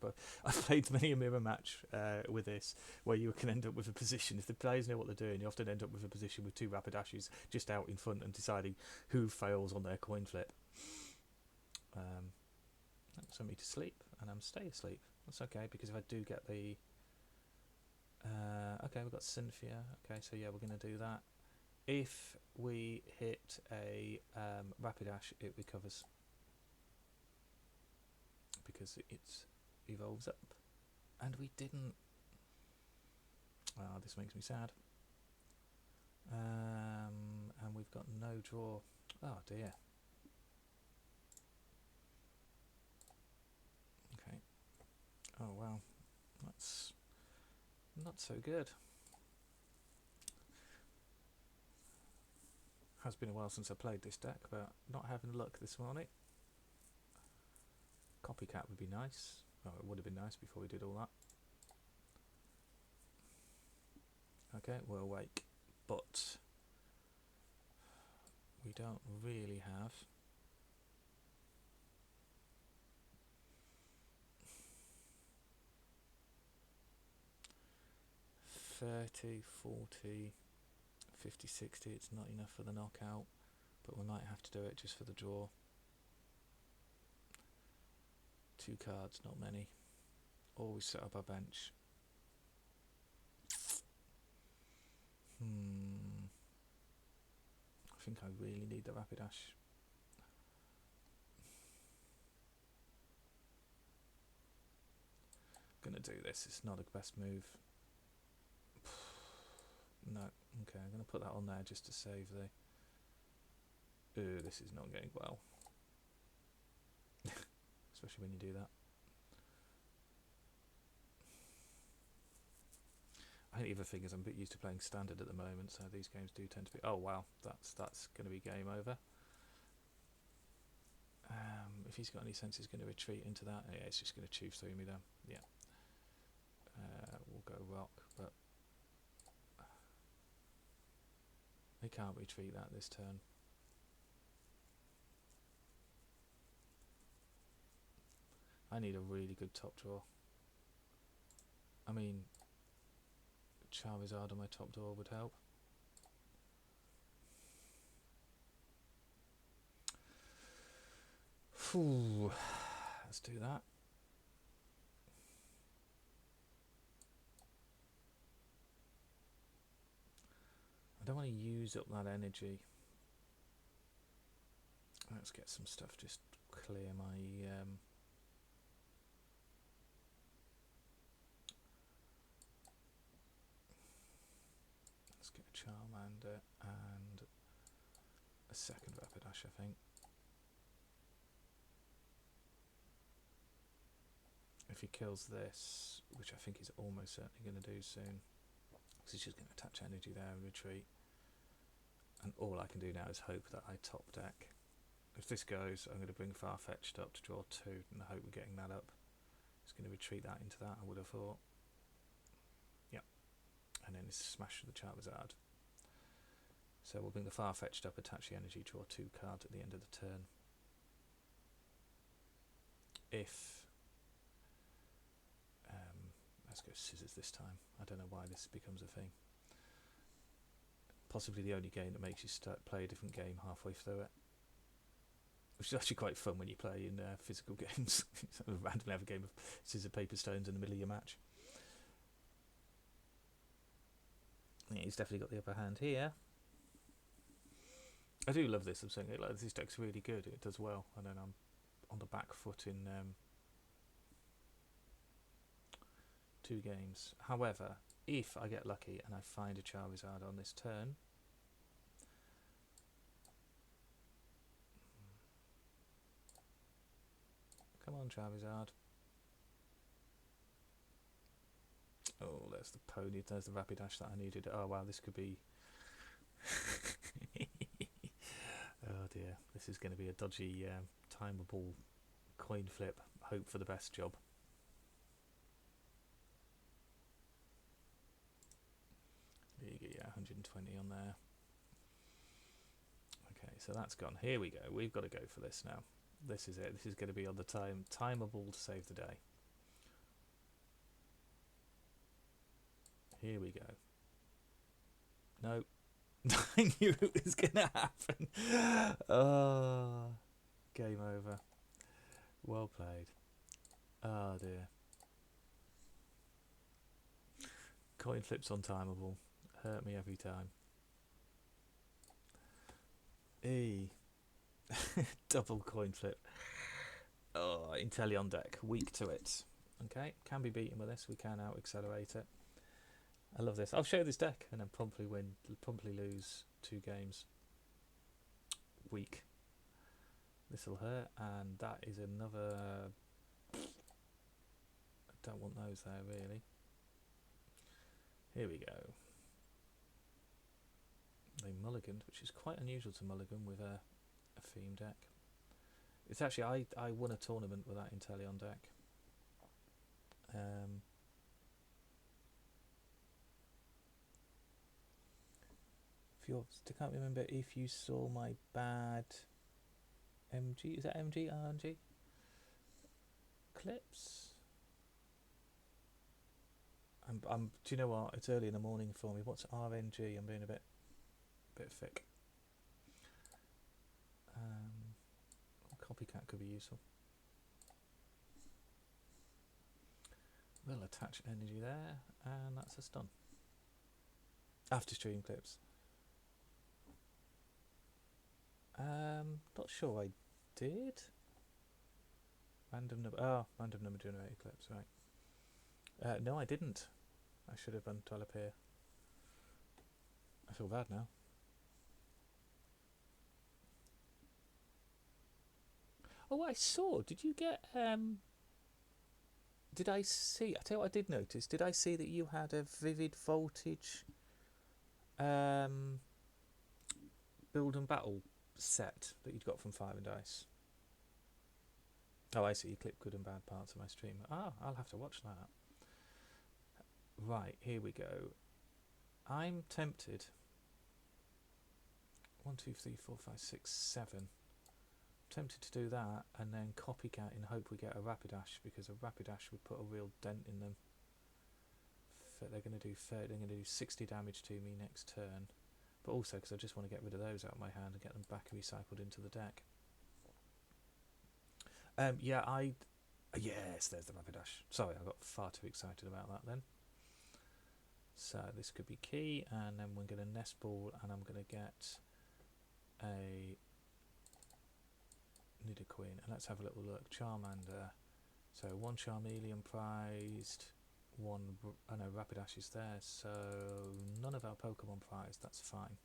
I've played many a mirror match with this where you can end up with a position. If the players know what they're doing, you often end up with a position with two Rapidashes just out in front and deciding who fails on their coin flip. Send me to sleep, and I'm stay asleep. That's okay, because if I do get the okay, we've got Cynthia. Okay, so yeah, we're going to do that. If we hit a Rapidash, it recovers because it evolves up, and we didn't. Oh, this makes me sad. And we've got no draw. Oh dear. Okay. Oh wow, that's not so good. Has been a while since I played this deck, but not having luck this morning. Copycat would be nice. Well, it would have been nice before we did all that. Okay, we're awake, but we don't really have $30, $40, $50, $60. It's not enough for the knockout, but we might have to do it just for the draw. 2 cards, not many. Always set up our bench. I think I really need the Rapidash. Gonna do this. It's not the best move. No. Okay, I'm gonna put that on there just to save the... Ooh, this is not going well. Especially when you do that. I think the other thing is I'm a bit used to playing standard at the moment, so these games do tend to be... Oh wow, that's going to be game over. If he's got any sense, he's going to retreat into that. Yeah, it's just going to chew through me then. Yeah. We'll go rock, but he can't retreat that this turn. I need a really good top draw. I mean, Charizard on my top draw would help. Whew. Let's do that. I don't want to use up that energy. Let's get some stuff, just clear my... let's get a Charmander and a second Rapidash, I think. If he kills this, which I think he's almost certainly going to do soon, because he's just going to attach energy there and retreat. And all I can do now is hope that I top deck. If this goes, I'm going to bring Farfetch'd up to draw 2, and I hope we're getting that up. It's going to retreat that into that, I would have thought. Yep. And then it's smash the Charizard. So we'll bring the Farfetch'd up, attach the energy, draw 2 cards at the end of the turn. If... let's go scissors this time. I don't know why this becomes a thing. Possibly the only game that makes you play a different game halfway through it. Which is actually quite fun when you play in physical games. Randomly have a game of scissor, paper, stones in the middle of your match. Yeah, he's definitely got the upper hand here. I do love this. I'm saying it, like, this deck's really good. It does well. And then I'm on the back foot in 2 games. However, if I get lucky and I find a Charizard on this turn, come on, Charizard. Oh, there's the pony. There's the Rapidash that I needed. Oh, wow, this could be... oh, dear. This is going to be a dodgy, timeable coin flip. Hope for the best job. There you go, yeah, 120 on there. Okay, so that's gone. Here we go. We've got to go for this now. This is it. This is going to be on the timeable to save the day. Here we go. No. I knew it was going to happen. Oh, game over. Well played. Oh, dear. Coin flips on timeable. Hurt me every time. Double coin flip. Oh, Untitled Deck, weak to it. Okay, can be beaten with this. We can out accelerate it. I love this. I'll show this deck and then promptly lose 2 games. Weak. This will hurt, and that is another. I don't want those there really. Here we go. They mulliganed, which is quite unusual to mulligan with a theme deck. It's actually I won a tournament with that Untitled deck. I can't remember if you saw my bad MG. Is that MG? RNG? Clips? Do you know what? It's early in the morning for me. What's RNG? I'm being a bit thick. Copycat could be useful. We'll attach energy there, and that's a stun. After stream clips. Not sure I did. Random number generated clips, right. No, I didn't. I should have done here. I feel bad now. Oh, I saw. Did you get... Did I see... I tell you what I did notice. Did I see that you had a Vivid Voltage build and battle set that you'd got from Fire and Dice? Oh, I see. You clip good and bad parts of my stream. Ah, I'll have to watch that. Right, here we go. I'm tempted. 1, 2, 3, 4, 5, 6, 7. Tempted to do that and then copycat in hope we get a Rapidash, because a Rapidash would put a real dent in them. They're going to do 60 damage to me next turn, but also because I just want to get rid of those out of my hand and get them back recycled into the deck. Yes, there's the Rapidash. Sorry, I got far too excited about that then. So this could be key, and then we're going to nest ball, and I'm going to get a Nidoqueen. And let's have a little look. Charmander. So 1 Charmeleon prized, 1, I know Rapidash is there, so none of our Pokemon prized, that's fine.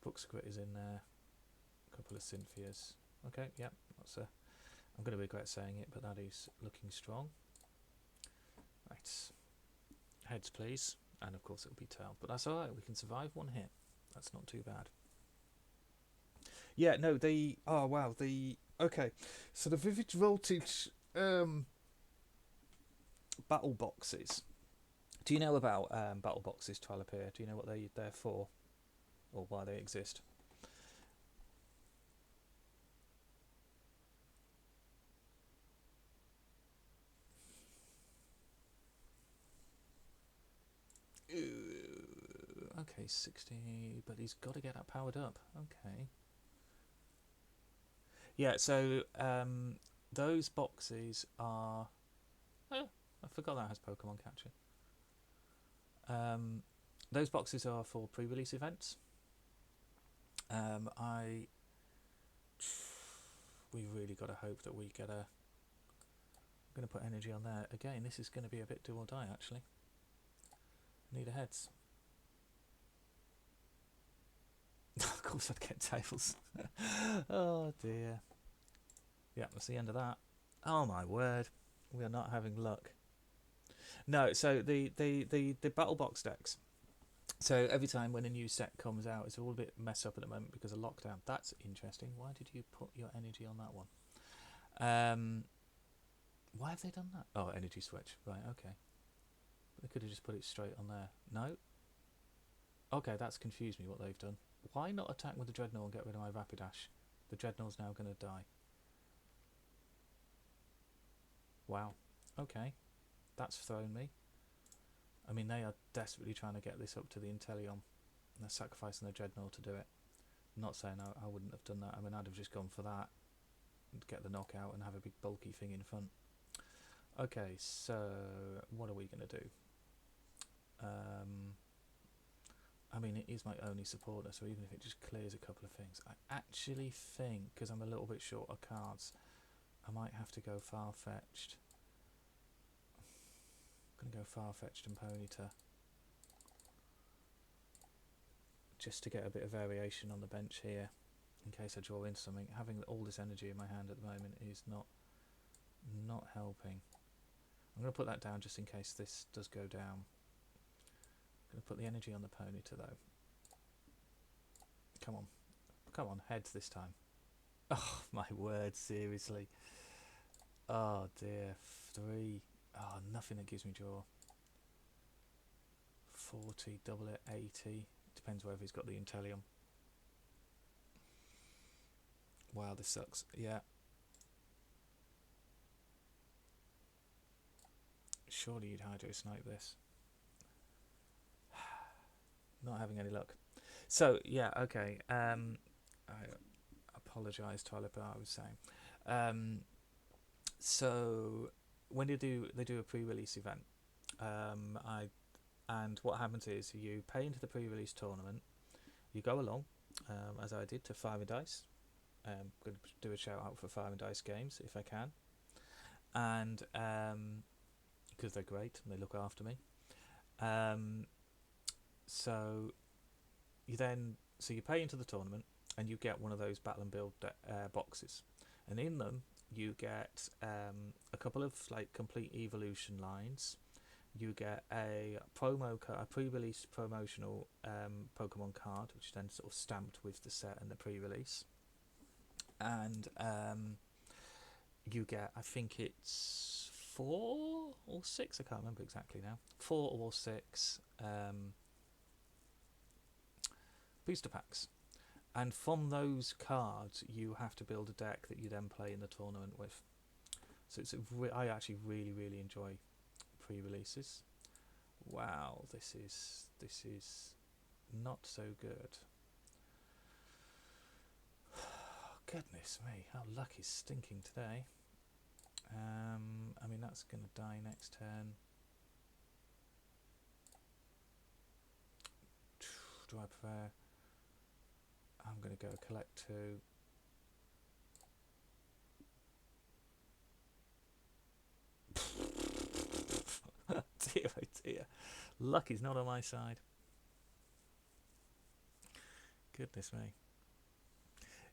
Brookskrit is in there, a couple of Cynthias. Okay, yep, that's a, I'm going to regret saying it, but that is looking strong. Right, heads please, and of course it'll be tail, but that's alright, we can survive 1 hit, that's not too bad. Yeah, no, oh wow, okay, so the Vivid Voltage battle boxes. Do you know about battle boxes, Tyler? Do you know what they're for, or why they exist? Okay, 60, but he's got to get that powered up. Okay. Yeah, so those boxes are... Oh, I forgot that has Pokemon Capture. Those boxes are for pre-release events. We really got to hope that we get a... I'm going to put energy on there. Again, this is going to be a bit do or die, actually. Need a heads. Of course I'd get tails. Oh dear. Yeah, that's the end of that. Oh my word. We are not having luck. No, so the battle box decks. So every time when a new set comes out, it's all a bit messed up at the moment because of lockdown. That's interesting. Why did you put your energy on that one? Why have they done that? Oh, energy switch. Right, okay. They could have just put it straight on there. No? Okay, that's confused me what they've done. Why not attack with the Dreadnought and get rid of my Rapidash? The Dreadnought's now going to die. Wow. Okay. That's thrown me. I mean, they are desperately trying to get this up to the Inteleon. And they're sacrificing the Dreadnought to do it. I'm not saying I wouldn't have done that. I mean, I'd have just gone for that. And get the knockout and have a big bulky thing in front. Okay, so what are we going to do? I mean, it is my only supporter, so even if it just clears a couple of things, I actually think, because I'm a little bit short of cards, I might have to go Far-Fetched. I'm going to go Far-Fetched and Ponyta, just to get a bit of variation on the bench here, in case I draw into something. Having all this energy in my hand at the moment is not helping. I'm going to put that down just in case this does go down. I'm going to put the energy on the Ponyta though. Come on. Come on, heads this time. Oh, my word, seriously. Oh dear, 3. Oh, nothing that gives me draw. 40, double it, 80. Depends whether he's got the Inteleon. Wow, this sucks. Yeah. Surely you'd Hydro Snipe this. Not having any luck. So, yeah, okay. I apologise, Tyler, but I was saying. So, when they do a pre-release event, and what happens is you pay into the pre-release tournament, you go along, as I did, to Fire and Dice. I'm going to do a shout out for Fire and Dice Games if I can, and because they're great and they look after me. So you pay into the tournament and you get one of those Battle and Build boxes, and in them you get a couple of like complete evolution lines. You get a pre-release promotional Pokemon card, which is then sort of stamped with the set and the pre-release, and you get, I think it's 4 or 6, I can't remember exactly now, 4 or 6 booster packs, and from those cards you have to build a deck that you then play in the tournament with. So I actually really enjoy pre-releases. Wow, this is not so good. Goodness me, how luck is stinking today. I mean, that's going to die next turn. Do I prefer... I'm going to go collect 2. Luck is not on my side. Goodness me.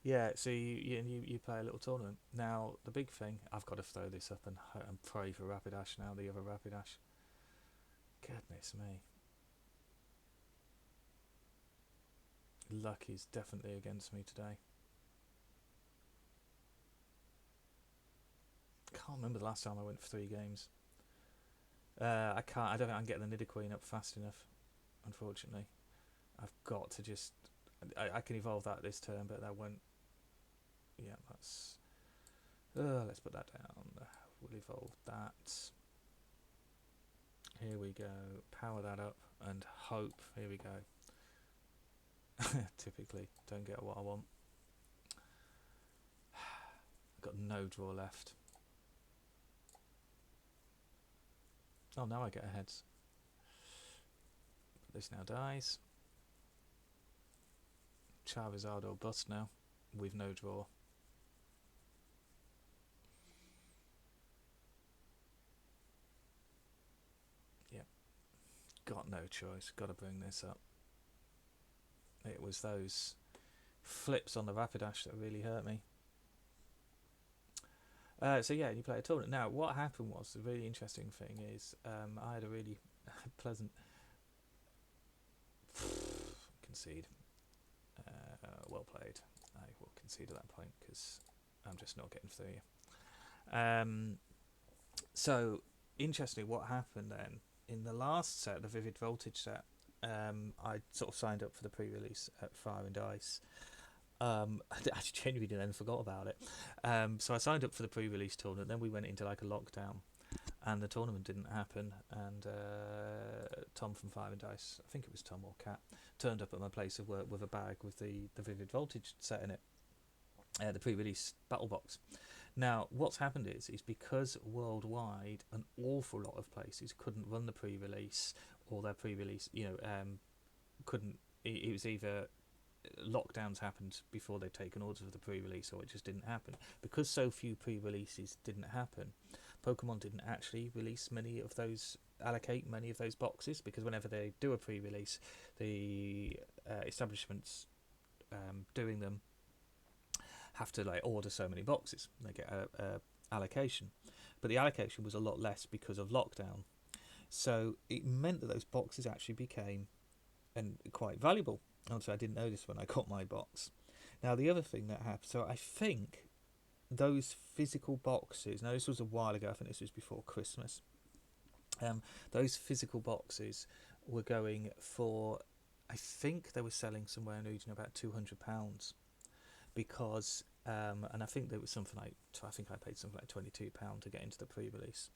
Yeah, so you play a little tournament. Now, the big thing, I've got to throw this up and pray for Rapidash now, the other Rapidash. Goodness me. Luck is definitely against me today. Can't remember the last time I went for 3 games. I don't think I can get the Nidoqueen up fast enough, unfortunately. I've got to just... I can evolve that this turn, but that won't... Yeah, that's... let's put that down. We'll evolve that. Here we go. Power that up and hope. Here we go. Typically, don't get what I want. I've got no draw left. Oh, now I get a heads. This now dies. Charizard or bust now, with no draw. Yep. Got no choice. Got to bring this up. It was those flips on the Rapidash that really hurt me. So yeah, you play a tournament. Now, what happened was, the really interesting thing is, I had a really pleasant... concede. Well played. I will concede at that point because I'm just not getting through you. So, interestingly, what happened then, in the last set, the Vivid Voltage set, I sort of signed up for the pre-release at Fire and Ice. I actually genuinely then forgot about it. So I signed up for the pre-release tournament. Then we went into like a lockdown, and the tournament didn't happen. And Tom from Fire and Dice, I think it was Tom or Cat, turned up at my place of work with a bag with the Vivid Voltage set in it, the pre-release battle box. Now, what's happened is because worldwide an awful lot of places couldn't run the pre-release, or their pre-release, couldn't. It was either lockdowns happened before they'd taken orders of the pre-release, or it just didn't happen. Because so few pre-releases didn't happen, Pokemon didn't actually allocate many of those boxes, because whenever they do a pre-release, the establishments doing them have to order so many boxes. They get a allocation, but the allocation was a lot less because of lockdown. So it meant that those boxes actually became quite valuable. Also, I didn't know this when I got my box. Now, the other thing that happened, so I think those physical boxes, now this was a while ago, I think this was before Christmas, those physical boxes were going for, I think they were selling somewhere in the region of about £200, because, and I think there was something like, I think I paid something like £22 to get into the pre-release,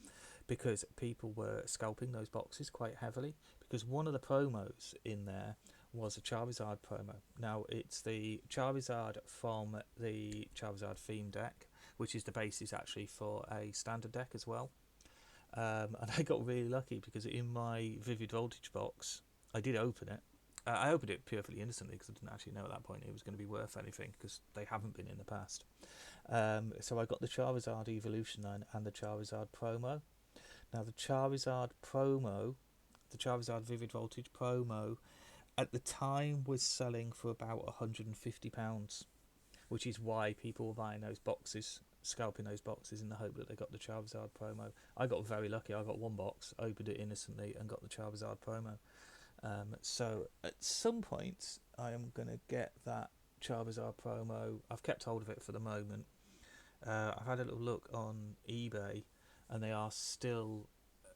because people were scalping those boxes quite heavily, because one of the promos in there was a Charizard promo. Now, it's the Charizard from the Charizard theme deck, which is the basis actually for a standard deck as well. And I got really lucky, because in my Vivid Voltage box, I did open it. I opened it purely innocently, because I didn't actually know at that point it was going to be worth anything, because they haven't been in the past. So I got the Charizard Evolution Line and the Charizard promo. Now, the Charizard promo, the Charizard Vivid Voltage promo, at the time was selling for about £150, which is why people were buying those boxes, scalping those boxes in the hope that they got the Charizard promo. I got very lucky. I got one box, opened it innocently, and got the Charizard promo. So at some point, I am going to get that Charizard promo. I've kept hold of it for the moment. I've had a little look on eBay, and they are still...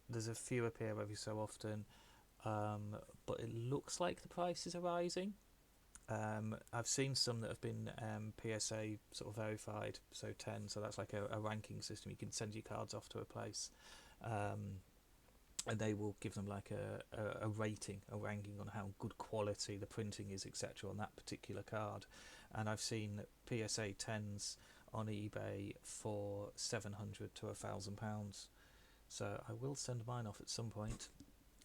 There's a few appear every so often. But it looks like the prices are rising. I've seen some that have been PSA sort of verified, so 10, so that's like a ranking system. You can send your cards off to a place, and they will give them like a rating, a ranking on how good quality the printing is, etc. on that particular card. And I've seen PSA 10s on eBay for £700 to £1,000. So I will send mine off at some point,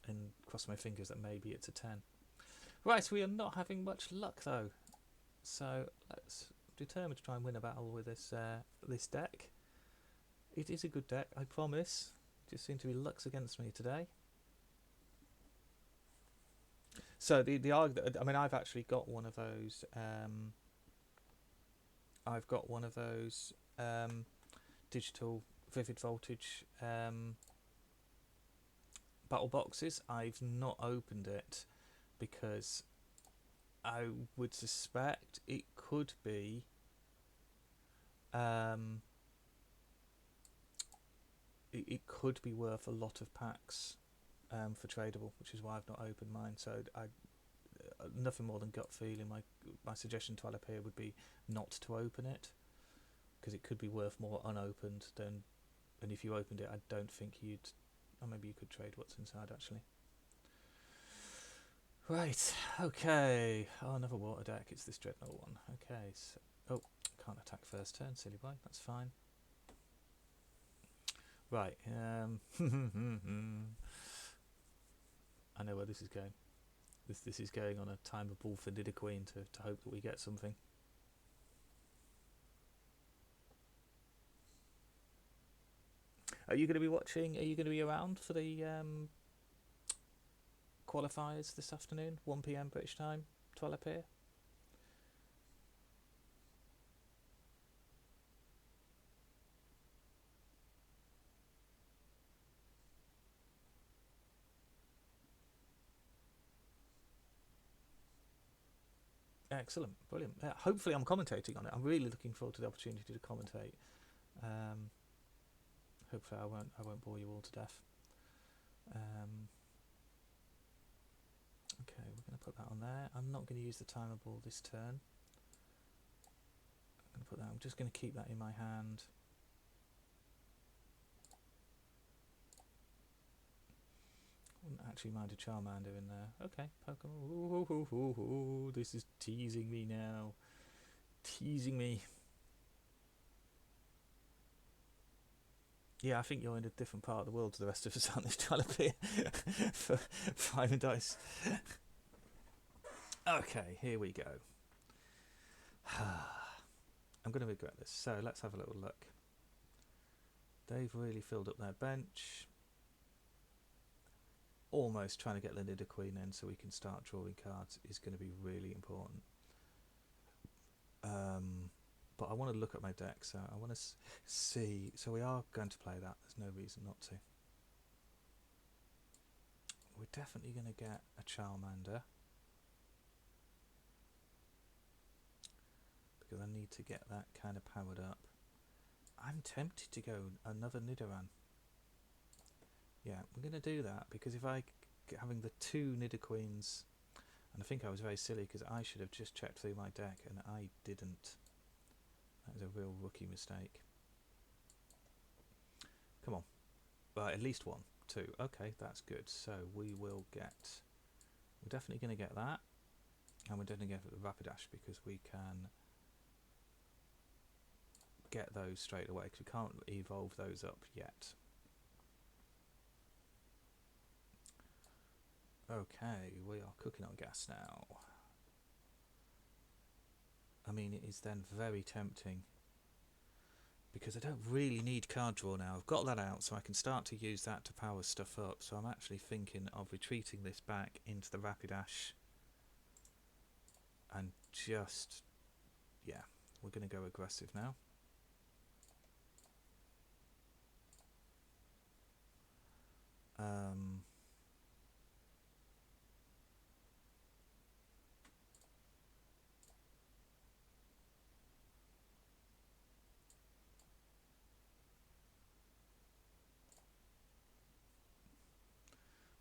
and cross my fingers that maybe it's a 10. Right, we are not having much luck though, so let's determine to try and win a battle with this deck. It is a good deck, I promise. Just seem to be luck's against me today. So I mean, I've actually got one of those. I've got one of those digital Vivid Voltage battle boxes. I've not opened it because I would suspect it could be it could be worth a lot of packs for tradable, which is why I've not opened mine. So nothing more than gut feeling. My suggestion to Alapia would be not to open it, because it could be worth more unopened than, and if you opened it, I don't think you'd, or maybe you could trade what's inside actually. Right, okay. Oh, another water deck. It's this Dreadnought one. Okay, so, oh, can't attack first turn, silly boy. That's fine. Right. I know where this is going. This is going on a timer ball for Nidoqueen to hope that we get something. Are you going to be watching? Are you going to be around for the qualifiers this afternoon, 1 PM British time, 12 here? Excellent, brilliant. Hopefully, I'm commentating on it. I'm really looking forward to the opportunity to commentate. Hopefully, I won't bore you all to death. Okay, we're going to put that on there. I'm not going to use the timer ball this turn. I'm going to put that. I'm just going to keep that in my hand. Wouldn't actually mind a Charmander in there. Okay, Pokemon. Ooh, this is teasing me now. Teasing me. Yeah, I think you're in a different part of the world to the rest of us, aren't you, trying to be for 5 and dice. Okay, here we go. I'm going to regret this. So let's have a little look. They've really filled up their bench. Almost trying to get the Nidoqueen in so we can start drawing cards is going to be really important. But I want to look at my deck, so I want to see. So we are going to play that. There's no reason not to. We're definitely going to get a Charmander, because I need to get that kind of powered up. I'm tempted to go another Nidoran. Yeah, we're going to do that, because if I having the 2 Nidoqueens, and I think I was very silly because I should have just checked through my deck and I didn't. That was a real rookie mistake. Come on. Right, at least 1, 2. Okay, that's good. So we will get... We're definitely going to get that. And we're definitely going to get the Rapidash, because we can get those straight away, because we can't evolve those up yet. Okay, we are cooking on gas now. I mean, it is then very tempting, because I don't really need card draw now. I've got that out, so I can start to use that to power stuff up. So I'm actually thinking of retreating this back into the Rapidash. And just, yeah, we're going to go aggressive now.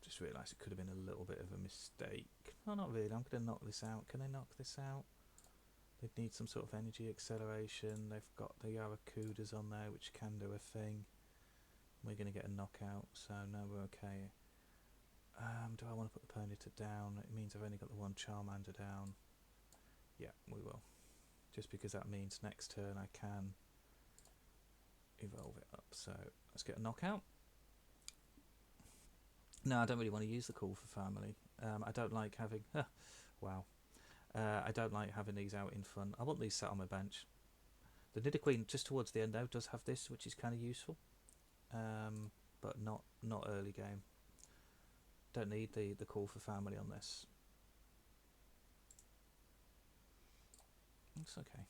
Just realised it could have been a little bit of a mistake. No, not really. I'm going to knock this out. Can I knock this out? They'd need some sort of energy acceleration. They've got the Aracudas on there, which can do a thing. We're going to get a knockout, so no, we're okay. Do I want to put the Ponyta down? It means I've only got the 1 Charmander down. Yeah, we will. Just because that means next turn I can evolve it up. So let's get a knockout. No, I don't really want to use the Call for Family. I don't like having... wow. I don't like having these out in front. I want these sat on my bench. The Nidoqueen, just towards the end now, does have this, which is kind of useful. But not early game. Don't need the Call for Family on this. Looks okay.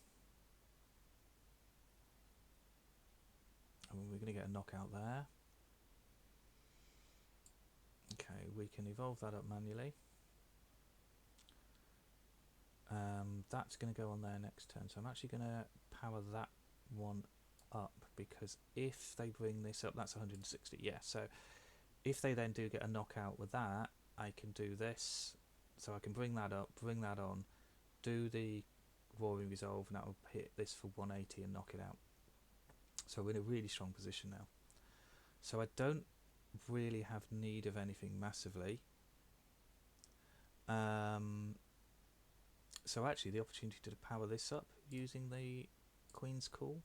I mean, we're going to get a knockout there. Okay, we can evolve that up manually. That's going to go on there next turn, so I'm actually going to power that one up, because if they bring this up, that's 160, yeah, so if they then do get a knockout with that, I can do this, so I can bring that up, bring that on, do the Roaring Resolve, and that will hit this for 180 and knock it out. So we're in a really strong position now. So I don't really have need of anything massively. So actually the opportunity to power this up using the Queen's Call.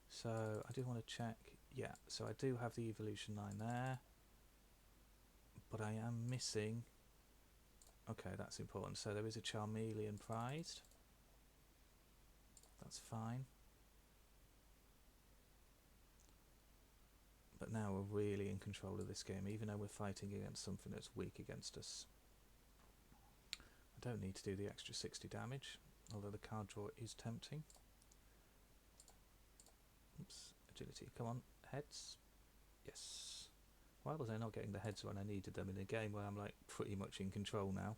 So I do want to check, yeah, so I do have the evolution line there, but I am missing, okay, that's important, so there is a Charmeleon prized, that's fine, but now we're really in control of this game, even though we're fighting against something that's weak against us. I don't need to do the extra 60 damage, although the card draw is tempting. Oops, agility, come on, heads, yes. Why was I not getting the heads when I needed them in a game where I'm like pretty much in control now?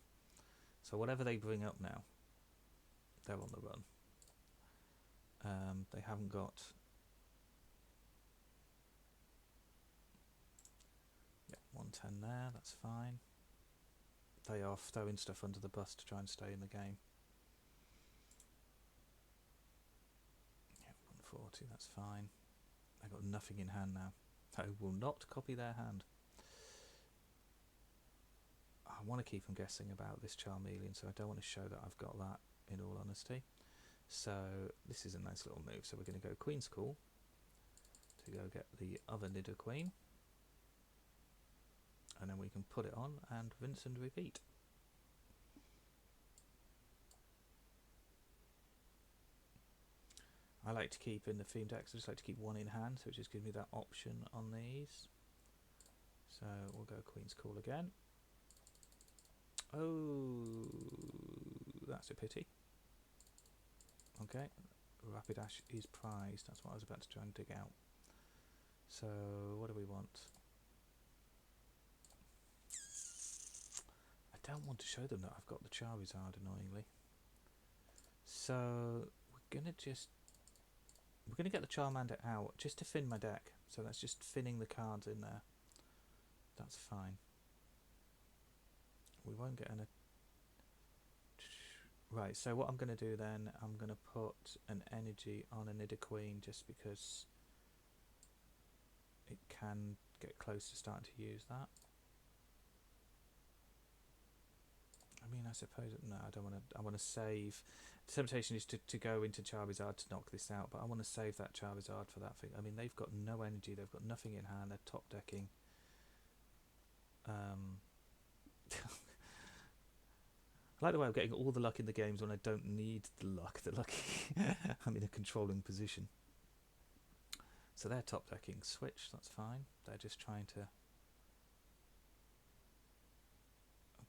So whatever they bring up now, they're on the run. They haven't got, yeah, 110 there, that's fine. They are throwing stuff under the bus to try and stay in the game. Yeah, 140, that's fine. They've got nothing in hand now. I will not copy their hand. I want to keep them guessing about this Charmeleon, so I don't want to show that I've got that, in all honesty. So this is a nice little move. So we're going to go Queen's Call to go get the other Nidoqueen. And then we can put it on and rinse and repeat. I like to keep in the theme decks, I just like to keep one in hand, so it just gives me that option on these. So we'll go Queen's Call again. Oh, that's a pity. Okay, Rapidash is prized, that's what I was about to try and dig out. So what do we want? I don't want to show them that I've got the Charizard, annoyingly. So we're going to get the Charmander out just to thin my deck. So that's just thinning the cards in there. That's fine. We won't get an... Right, so what I'm going to do then, I'm going to put an energy on a Nidoqueen just because it can get close to starting to use that. I mean, I suppose, no, I don't want to, I want to save, the temptation is to go into Charizard to knock this out, but I want to save that Charizard for that thing. I mean, they've got no energy, they've got nothing in hand, they're top decking. I like the way I'm getting all the luck in the games when I don't need the luck. The luck, I'm in a controlling position. So they're top decking. Switch, that's fine. They're just trying to...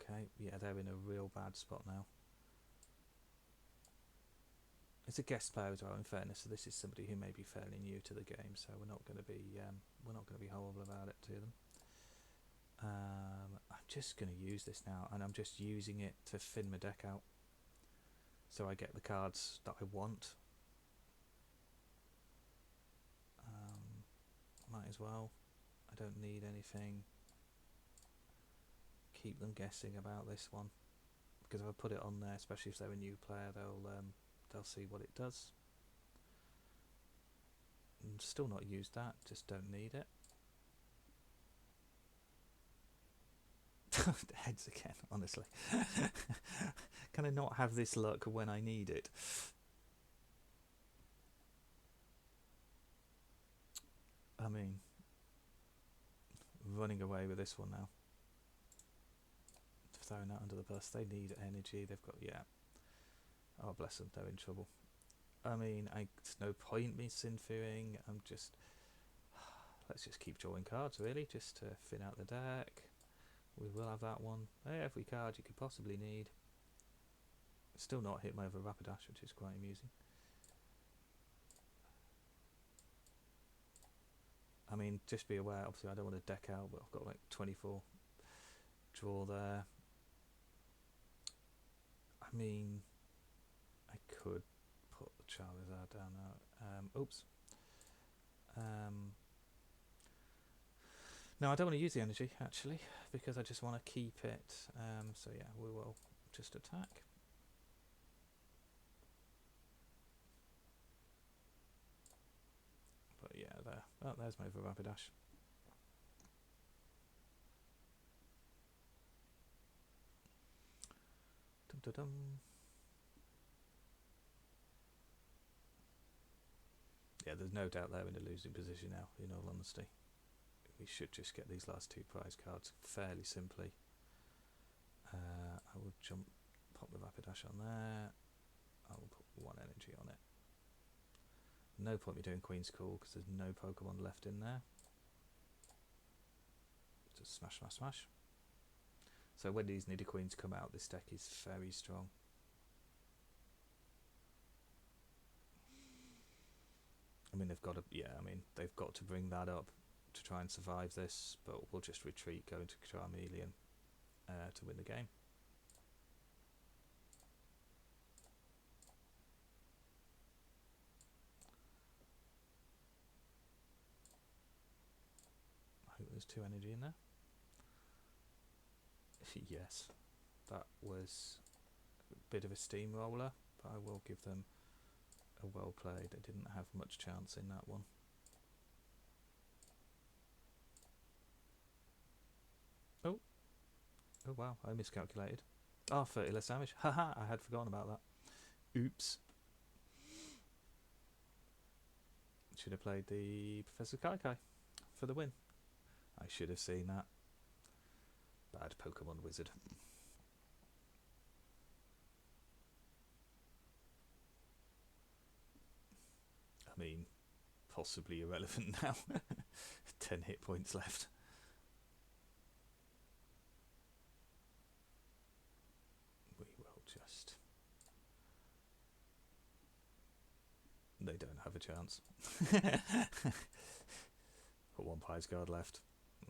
Okay, yeah, they're in a real bad spot now. It's a guest player as well, in fairness, so this is somebody who may be fairly new to the game, so we're not going to be horrible about it to them. I'm just going to use this now, and I'm just using it to thin my deck out, so I get the cards that I want. Might as well. I don't need anything. Keep them guessing about this one, because if I put it on there, especially if they're a new player, they'll see what it does. Still not used that, just don't need it. Heads again, honestly. Can I not have this luck when I need it? I mean, running away with this one now. Throwing that under the bus. They need energy. They've got, yeah. Oh, bless them. They're in trouble. I mean, there's no point me Sinfering. I'm just... Let's just keep drawing cards, really, just to thin out the deck. We will have that one. Every card you could possibly need. Still not hit my other Rapidash, which is quite amusing. I mean, just be aware, obviously I don't want to deck out, but I've got like 24 draw there. I mean, I could put the Charizard down now. Oops. No, I don't want to use the energy, actually, because I just want to keep it. So yeah, we will just attack. But yeah, there. Oh, there's my other Rapidash. Dum-dum-dum. Yeah, there's no doubt they're in a losing position now, in all honesty. We should just get these last two prize cards fairly simply. I will pop the Rapidash on there. I will put one energy on it. No point me doing Queen's Call because there's no Pokemon left in there. Just smash, smash, smash. So when these Nidoqueens come out, this deck is very strong. I mean, they've got to, yeah, I mean, they've got to bring that up to try and survive this, but we'll just retreat, go into Charmeleon to win the game. I hope there's 2 energy in there. Yes, that was a bit of a steamroller, but I will give them a well played. They didn't have much chance in that one. Oh wow, I miscalculated. Oh, 30 less damage. Haha, I had forgotten about that. Oops. Should have played the Professor Kaikai for the win. I should have seen that. Bad Pokemon wizard. I mean, possibly irrelevant now. 10 hit points left. We will just... They don't have a chance. Got 1 prize card left.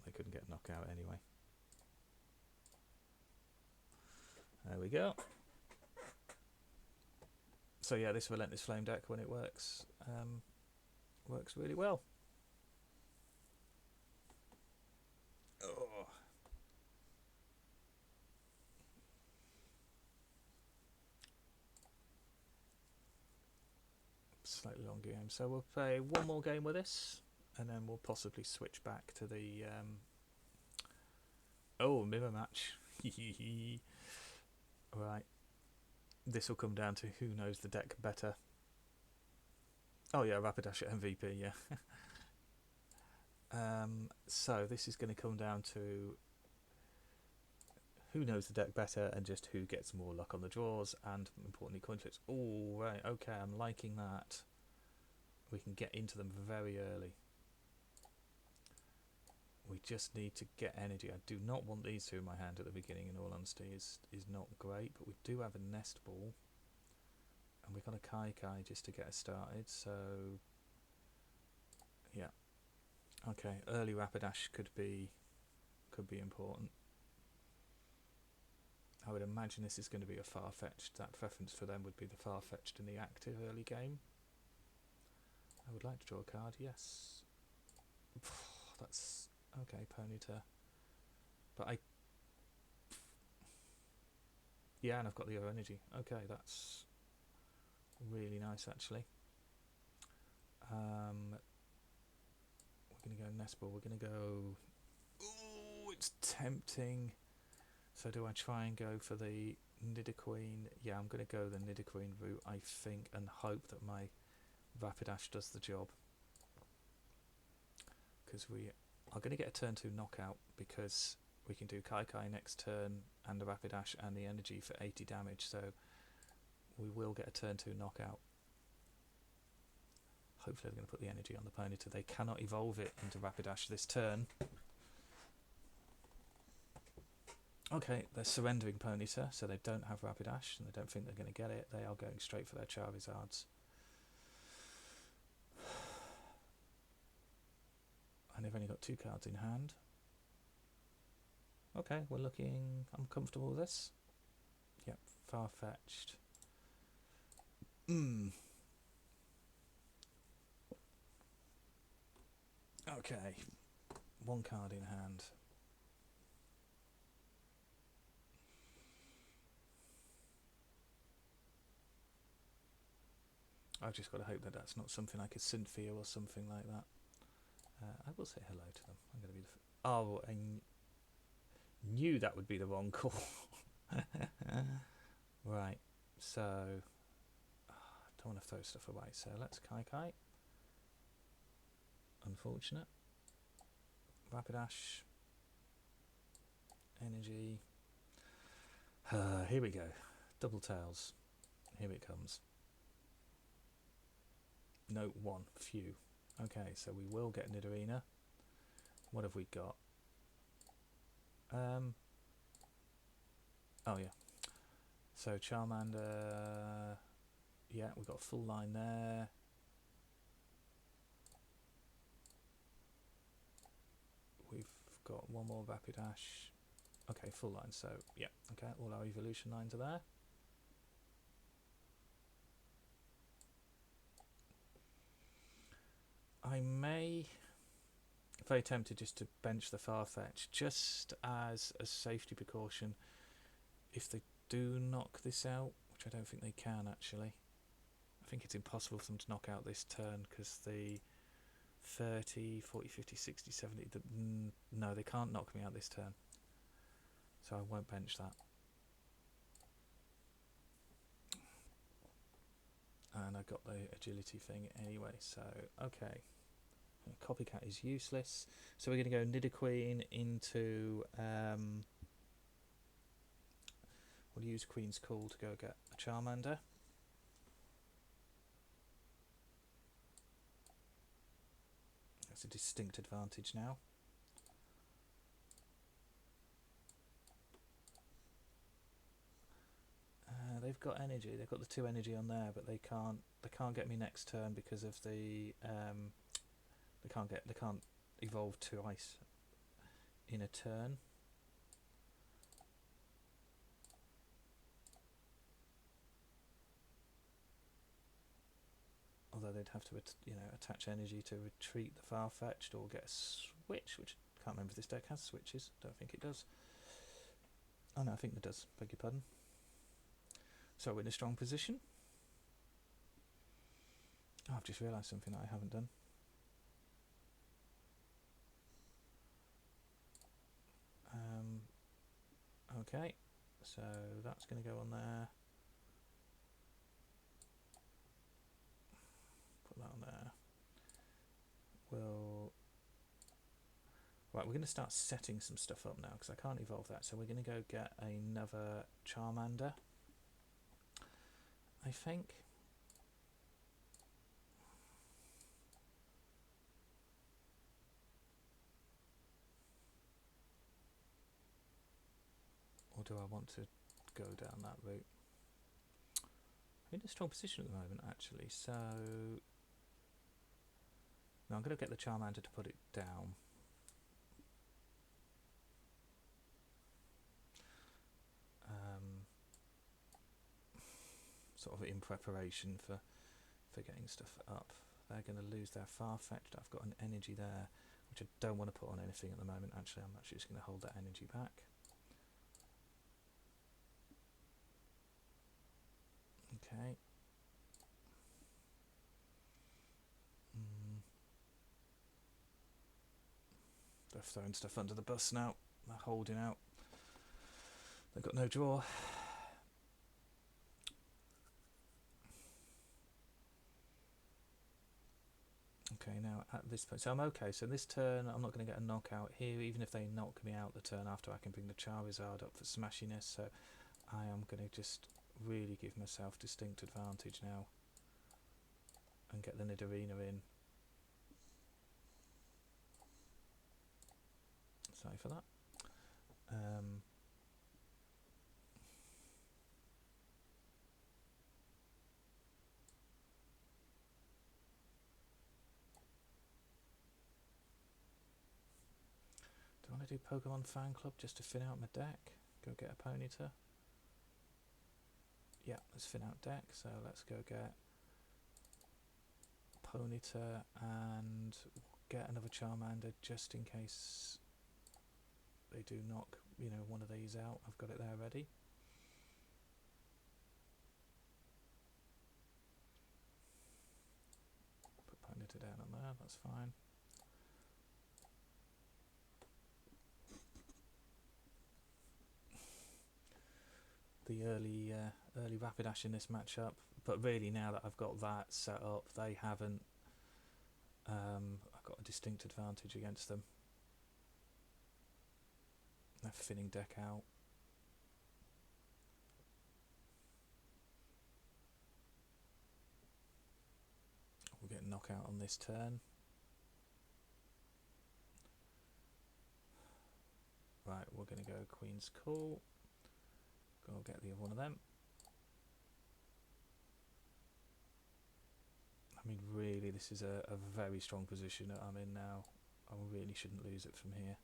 They couldn't get a knockout anyway. There we go. So yeah, this Relentless Flame deck, when it works, works really well. Oh. Slightly longer game. So we'll play one more game with this, and then we'll possibly switch back to the mirror match. Right. This will come down to who knows the deck better. Oh yeah, Rapidash at MVP, yeah. So this is going to come down to who knows the deck better and just who gets more luck on the draws and, importantly, coin flips. Oh, right, okay, I'm liking that. We can get into them very early. We just need to get energy. I do not want these two in my hand at the beginning, in all honesty, is not great, but we do have a Nest Ball. And we've got a Kaikai just to get us started, so... Yeah. Okay, early Rapidash could be important. I would imagine this is going to be a Farfetch'd. That preference for them would be the Farfetch'd in the active early game. I would like to draw a card, yes. That's... Okay, Ponyta. But I... Yeah, and I've got the other energy. Okay, that's really nice, actually. We're going to go Nest Ball. We're going to go... Ooh, it's tempting. So do I try and go for the Nidoqueen? Yeah, I'm going to go the Nidoqueen route, I think, and hope that my Rapidash does the job. Because we are going to get a turn 2 knockout, because we can do Kaikai next turn and the Rapidash and the energy for 80 damage, so we will get a turn 2 knockout. Hopefully they're going to put the energy on the Ponyta. They cannot evolve it into Rapidash this turn. Okay, they're surrendering Ponyta, so they don't have Rapidash, and they don't think they're going to get it. They are going straight for their Charizards. And they've only got 2 cards in hand. Okay, we're looking... I'm comfortable with this. Yep, far-fetched. Okay, 1 card in hand. I've just got to hope that that's not something like a Cynthia or something like that. I will say hello to them. I'm going to be the... Oh, I knew that would be the wrong call. Right, so... I don't want to throw stuff away, so let's Kai. Unfortunate. Rapidash. Energy. Here we go. Double tails. Here it comes. No, 1. Few. Okay, so we will get Nidorina. What have we got? Oh yeah. So Charmander. Yeah, we've got a full line there. We've got 1 more Rapidash. Okay, full line. So yeah, okay, all our evolution lines are there. I may... Very tempted just to bench the Farfetch, just as a safety precaution. If they do knock this out, which I don't think they can actually. I think it's impossible for them to knock out this turn because the 30, 40, 50, 60, 70... no, they can't knock me out this turn. So I won't bench that. And I got the agility thing anyway, so okay. Copycat is useless. So we're going to go Nidoqueen into... we'll use Queen's Call to go get a Charmander. That's a distinct advantage now. They've got energy. They've got the 2 energy on there, but they can't get me next turn because of the they can't evolve twice in a turn. Although they'd have to attach energy to retreat the Farfetch'd or get a switch, which I can't remember if this deck has switches. Don't think it does. Oh no, I think it does. Beg your pardon. So we're in a strong position. Oh, I've just realised something that I haven't done. Okay, so that's going to go on there. Put that on there. Right, we're going to start setting some stuff up now because I can't evolve that. So we're going to go get another Charmander, I think. Or do I want to go down that route? I'm in a strong position at the moment, actually. So no, I'm going to get the Charmander to put it down. Sort of in preparation for getting stuff up. They're going to lose their Farfetch'd. I've got an energy there, which I don't want to put on anything at the moment. Actually, I'm actually just going to hold that energy back. Okay. They're throwing stuff under the bus now. They're holding out. They've got no draw. Okay, now at this point, so I'm okay. So this turn, I'm not going to get a knockout here. Even if they knock me out the turn after, I can bring the Charizard up for smashiness. So I am going to just really give myself distinct advantage now and get the Nidorina in. Sorry for that. want to do Pokemon Fan Club just to fin out my deck? Go get a Ponyta. Yeah, let's fin out deck. So let's go get Ponyta and get another Charmander just in case they do knock, you know, one of these out. I've got it there ready. Put Ponyta down on there, that's fine. The early Rapidash in this matchup, but really now that I've got that set up, they haven't. I've got a distinct advantage against them. They're finning deck out. We'll get knockout on this turn. Right, we're going to go Queen's Call. Go get the other one of them. I mean, really, this is a very strong position that I'm in now. I really shouldn't lose it from here.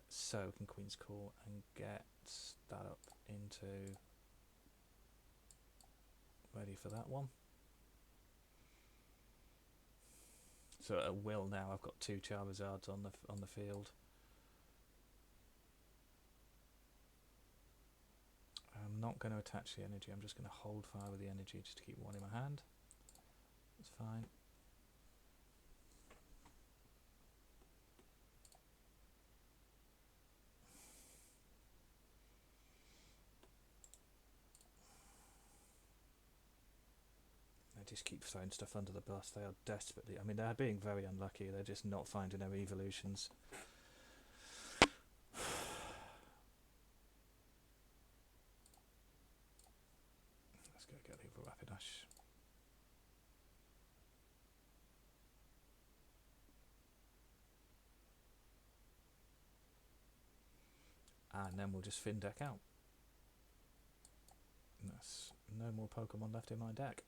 So we can Queen's Call and get that up into ready for that one. So at will now, I've got 2 Charizards on the field. I'm not going to attach the energy. I'm just going to hold fire with the energy just to keep one in my hand. That's fine. They just keep throwing stuff under the bus. They are desperately... I mean, they're being very unlucky. They're just not finding their evolutions. Let's go get the other Rapidash. And then we'll just fin deck out. And that's no more Pokemon left in my deck.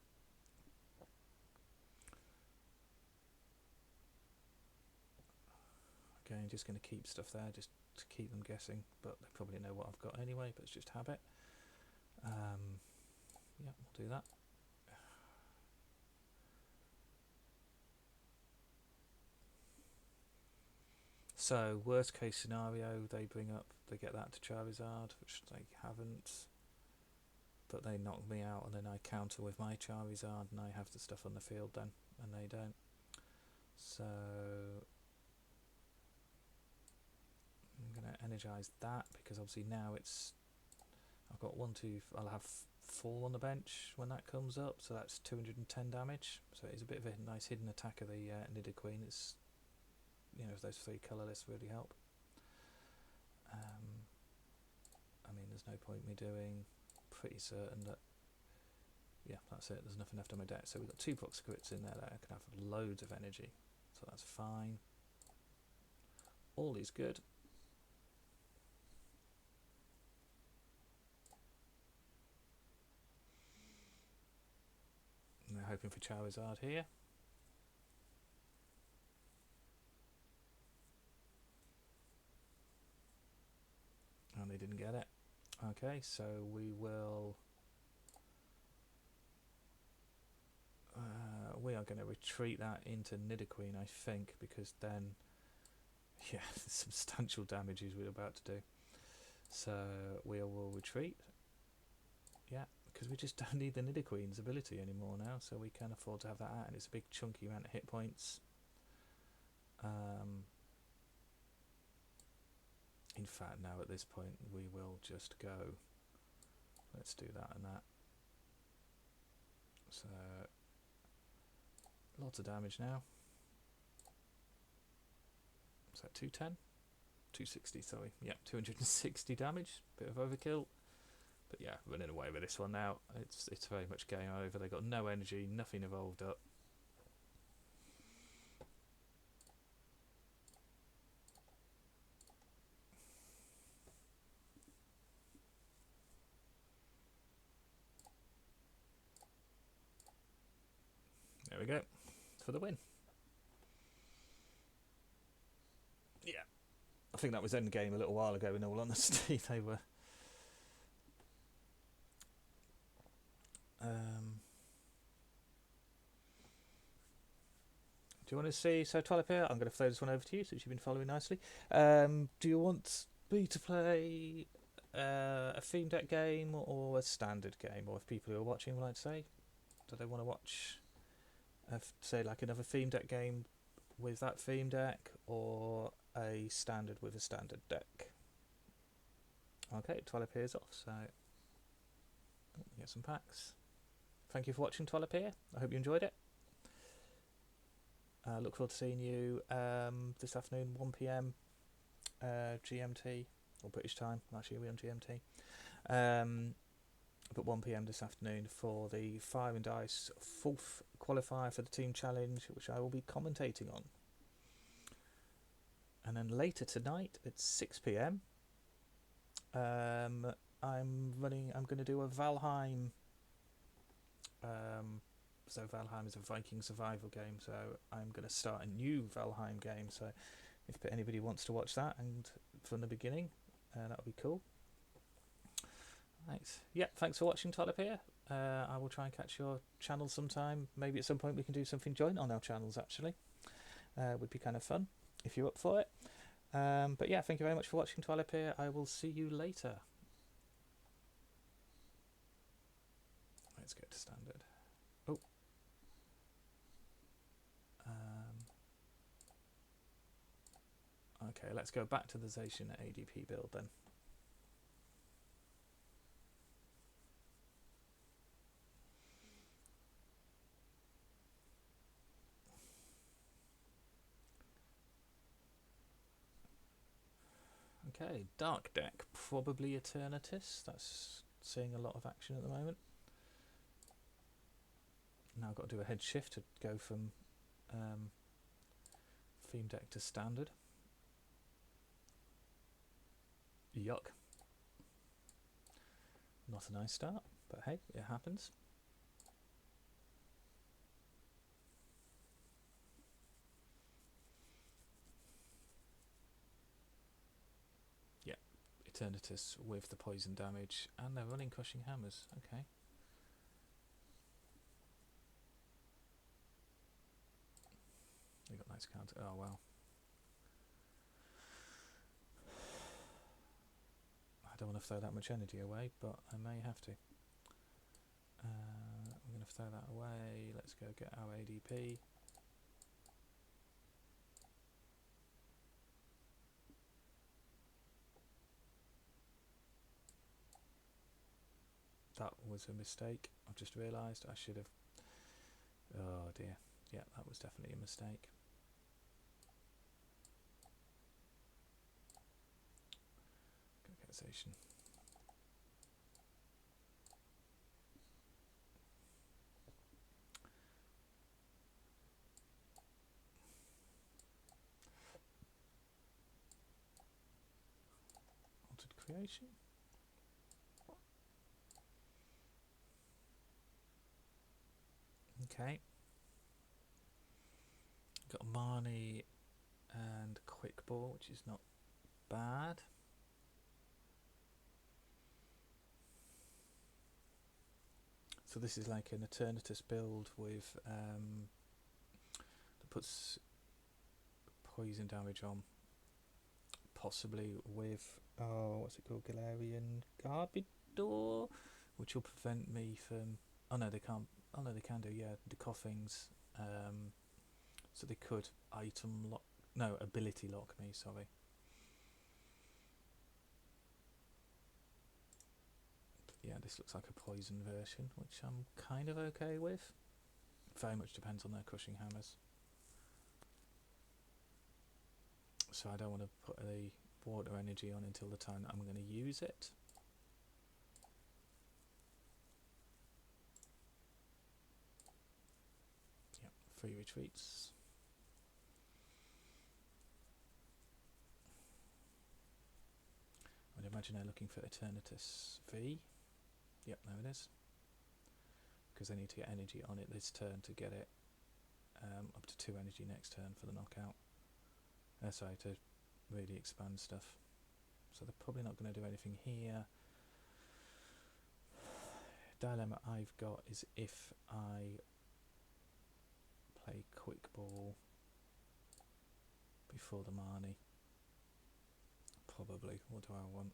Okay, I'm just going to keep stuff there just to keep them guessing, but they probably know what I've got anyway, but it's just habit. Yeah, we'll do that. So, worst case scenario, they get that to Charizard, which they haven't. But they knock me out, and then I counter with my Charizard, and I have the stuff on the field then, and they don't. So, I'm going to energize that, because obviously now I've got I'll have 4 on the bench when that comes up, so that's 210 damage. So it's a bit of a nice hidden attack of the Nidoqueen. It's, you know, those 3 colourless really help. I mean, there's no point me doing. Pretty certain that, yeah, that's it. There's nothing left on my deck. So we've got 2 Boxcrits in there that I can have loads of energy. So that's fine. All is good. And they're hoping for Charizard here. And they didn't get it. Okay, so we will... we are going to retreat that into Nidoqueen, I think, because then, yeah, substantial damages we're about to do. So we will retreat. Yeah, because we just don't need the Nidoqueen's ability anymore now, so we can afford to have that out, and it's a big chunky amount of hit points. In fact, now at this point, we will just go. Let's do that and that. So, lots of damage now. Is that 210? 260, sorry. Yeah, 260 damage. Bit of overkill. But yeah, running away with this one now. It's very much game over. They got no energy, nothing evolved up. There we go, for the win. Yeah, I think that was Endgame a little while ago, in all honesty. They were... do you want to see... So, Twilipere, I'm going to throw this one over to you since you've been following nicely. Do you want me to play a theme deck game or a standard game? Or if people who are watching would like to say, do they want to watch, say, like another theme deck game with that theme deck, or a standard with a standard deck? Okay, Twilipere's off, so get some packs. Thank you for watching, Twilipere. I hope you enjoyed it. Look forward to seeing you this afternoon, 1 PM GMT, or British time. Actually, we're on GMT. But 1 PM this afternoon for the Fire and Dice 4th qualifier for the Team Challenge, which I will be commentating on. And then later tonight at 6 PM, I'm going to do a Valheim. So Valheim is a Viking survival game, so I'm going to start a new Valheim game. So if anybody wants to watch that and from the beginning, that would be cool. Right. Yeah, thanks for watching, Twilipere. I will try and catch your channel sometime. Maybe at some point we can do something joint on our channels, actually. Would be kind of fun if you're up for it. But yeah, thank you very much for watching, Twilipere. I will see you later. Let's go to standard. Oh. Okay, let's go back to the Zacian ADP build then. Okay, Dark Deck, probably Eternatus. That's seeing a lot of action at the moment. Now I've got to do a head shift to go from theme deck to standard. Yuck. Not a nice start, but hey, it happens. Yeah, Eternatus with the poison damage, and they're running Crushing Hammers. Okay. They got nice counter. Oh wow. I don't want to throw that much energy away, but I may have to. I'm going to throw that away. Let's go get our ADP. That was a mistake. I've just realised I should have... Oh dear. Yeah, that was definitely a mistake. Organization. Altered creation. Okay. Got Marnie and Quick Ball, which is not bad. So this is like an Eternatus build with that puts poison damage on, possibly with what's it called, Galarian Garbodor, which will prevent me from... Oh no, they can't. Oh no, they can do. Yeah, the coughings. So they could item lock. No, ability lock me. Sorry. Yeah, this looks like a poison version, which I'm kind of okay with. Very much depends on their Crushing Hammers. So I don't want to put the water energy on until the time that I'm going to use it. Yep, 3 retreats. I'd imagine they're looking for Eternatus V. Yep, there it is. Because they need to get energy on it this turn to get it up to 2 energy next turn for the knockout. Sorry, to really expand stuff. So they're probably not going to do anything here. Dilemma I've got is if I play quick ball before the Marnie. Probably. What do I want?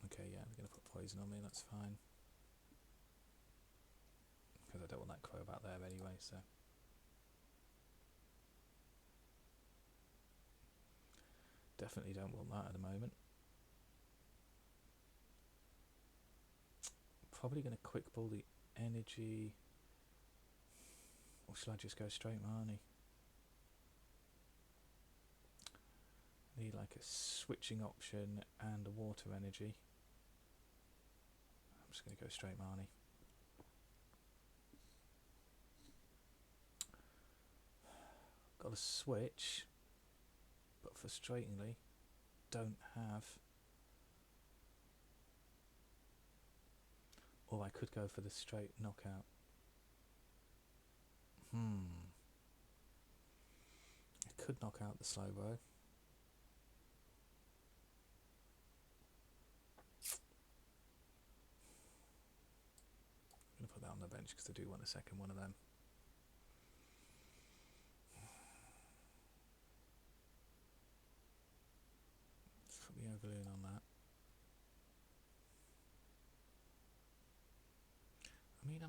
Okay, yeah, they're going to put poison on me, that's fine. Because I don't want that Crobat there anyway, so. Definitely don't want that at the moment. Probably going to quick ball the energy. Or shall I just go straight Marnie? Need like a switching option and a water energy. I'm just going to go straight Marnie. Got a switch, but frustratingly don't have. Or I could go for the straight knockout. I could knock out the Slowbro. I'm going to put that on the bench because I do want a second one of them. Let's put the Overloon on that. I mean,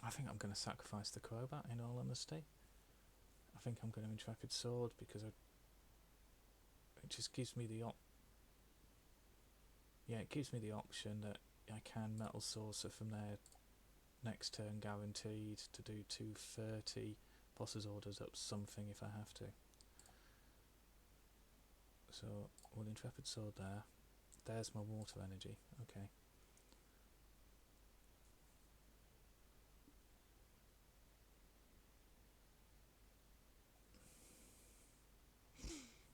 I think I'm going to sacrifice the Crobat, in all honesty. I think I'm going to Intrepid Sword because it just gives me the it gives me the option that I can Metal Saucer from there next turn, guaranteed to do 230 Boss's Orders up something if I have to. So we'll Intrepid Sword there. There's my water energy. Okay.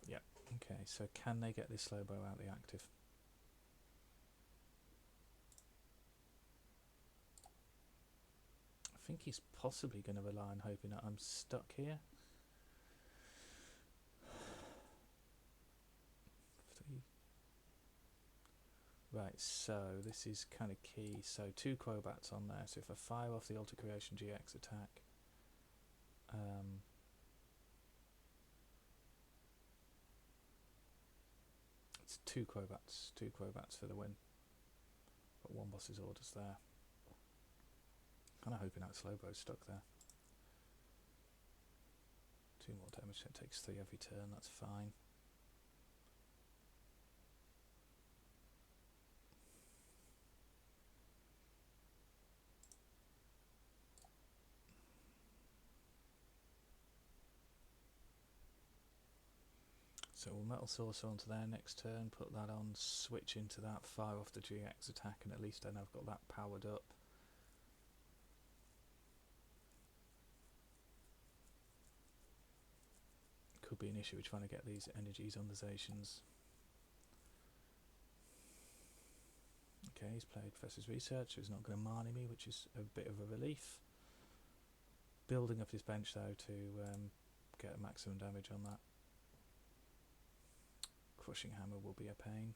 Yep. Okay, so can they get this Slowbro out the active? I think he's possibly going to rely on hoping that I'm stuck here. Right, so this is kind of key. So 2 Crobats on there. So if I fire off the Alter Creation GX attack, it's 2 Crobats for the win. Got 1 Boss's Orders there. Kind of hoping that Slowbro's stuck there. 2 more damage, it takes 3 every turn, that's fine. So we'll Metal Saucer onto there next turn, put that on, switch into that, fire off the GX attack, and at least then I've got that powered up. Could be an issue with trying to get these energies on the Zacians. Okay, he's played Professor's Research, so he's not going to Marnie me, which is a bit of a relief. Building up his bench though to get a maximum damage on that. Crushing Hammer will be a pain.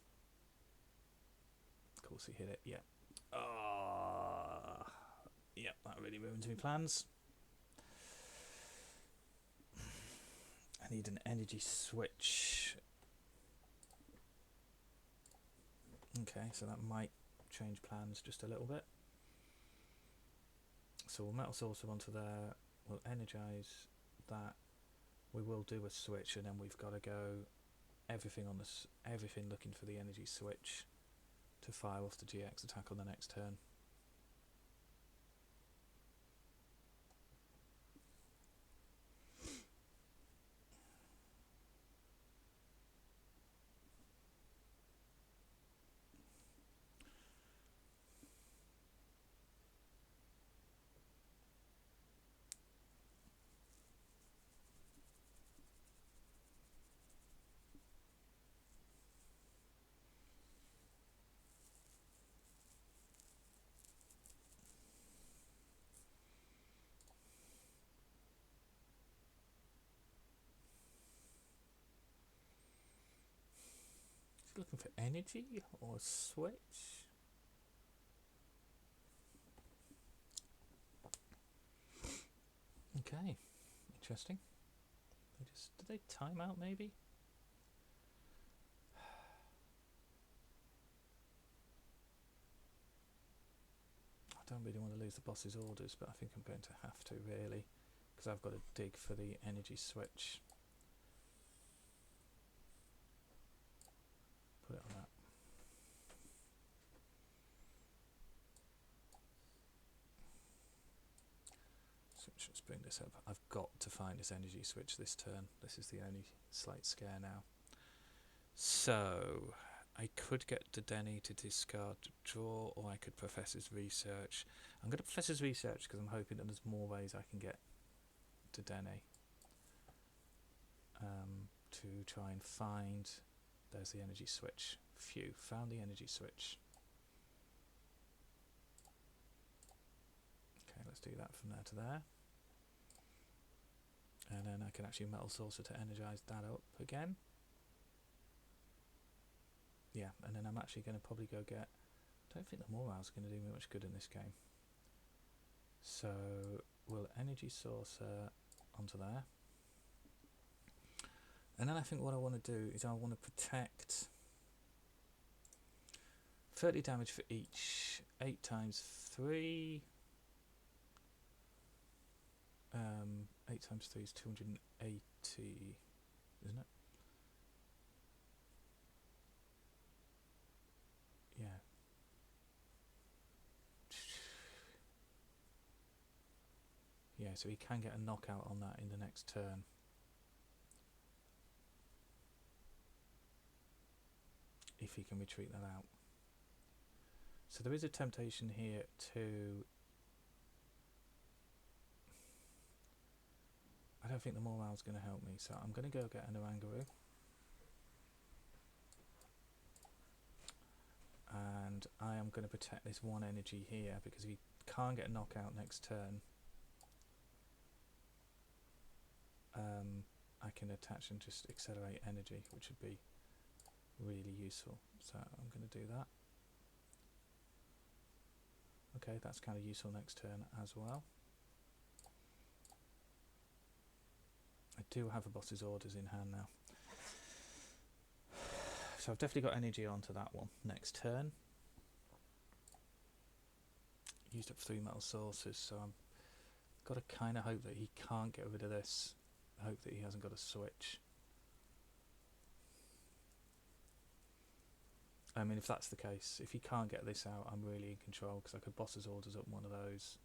Of course he hit it, yeah. Yep, that really ruins my plans. I need an energy switch. Okay, so that might change plans just a little bit. So we'll Metal Saucer onto there, we'll energize that, we will do a switch, and then we've got to go everything on this, everything looking for the energy switch to fire off the GX attack on the next turn. looking for energy or switch. Okay, interesting. Did they time out maybe? I don't really want to lose the boss's orders, but I think I'm going to have to really, because I've got to dig for the energy switch. Put it on that. So let's bring this up. I've got to find this energy switch this turn. This is the only slight scare now. So I could get Dedenne to discard to draw, or I could Professor's Research. I'm going to Professor's Research because I'm hoping that there's more ways I can get Dedenne to try and find. There's the energy switch. Phew, found the energy switch. Okay, let's do that from there to there. And then I can actually Metal Saucer to energise that up again. Yeah, and then I'm actually going to probably go get... I don't think the Morale's going to do me much good in this game. So we'll Energy Saucer onto there. And then I think what I want to do is I want to protect 30 damage for each, 8 times 3. 8 times 3 is 280, isn't it? Yeah. Yeah, so he can get a knockout on that in the next turn. If he can retreat that out. So there is a temptation here to... I don't think the Morale's going to help me, so I'm going to go get an Oranguru. And I am going to protect this one energy here, because if he can't get a knockout next turn, I can attach and just accelerate energy, which would be really useful. So I'm going to do that. Okay, that's kind of useful next turn as well. I do have a boss's orders in hand now. So I've definitely got energy onto that one next turn. Used up 3 metal sources, so I've got to kind of hope that he can't get rid of this. I hope that he hasn't got a switch. I mean, if that's the case, if he can't get this out, I'm really in control, because I could boss's orders up one of those,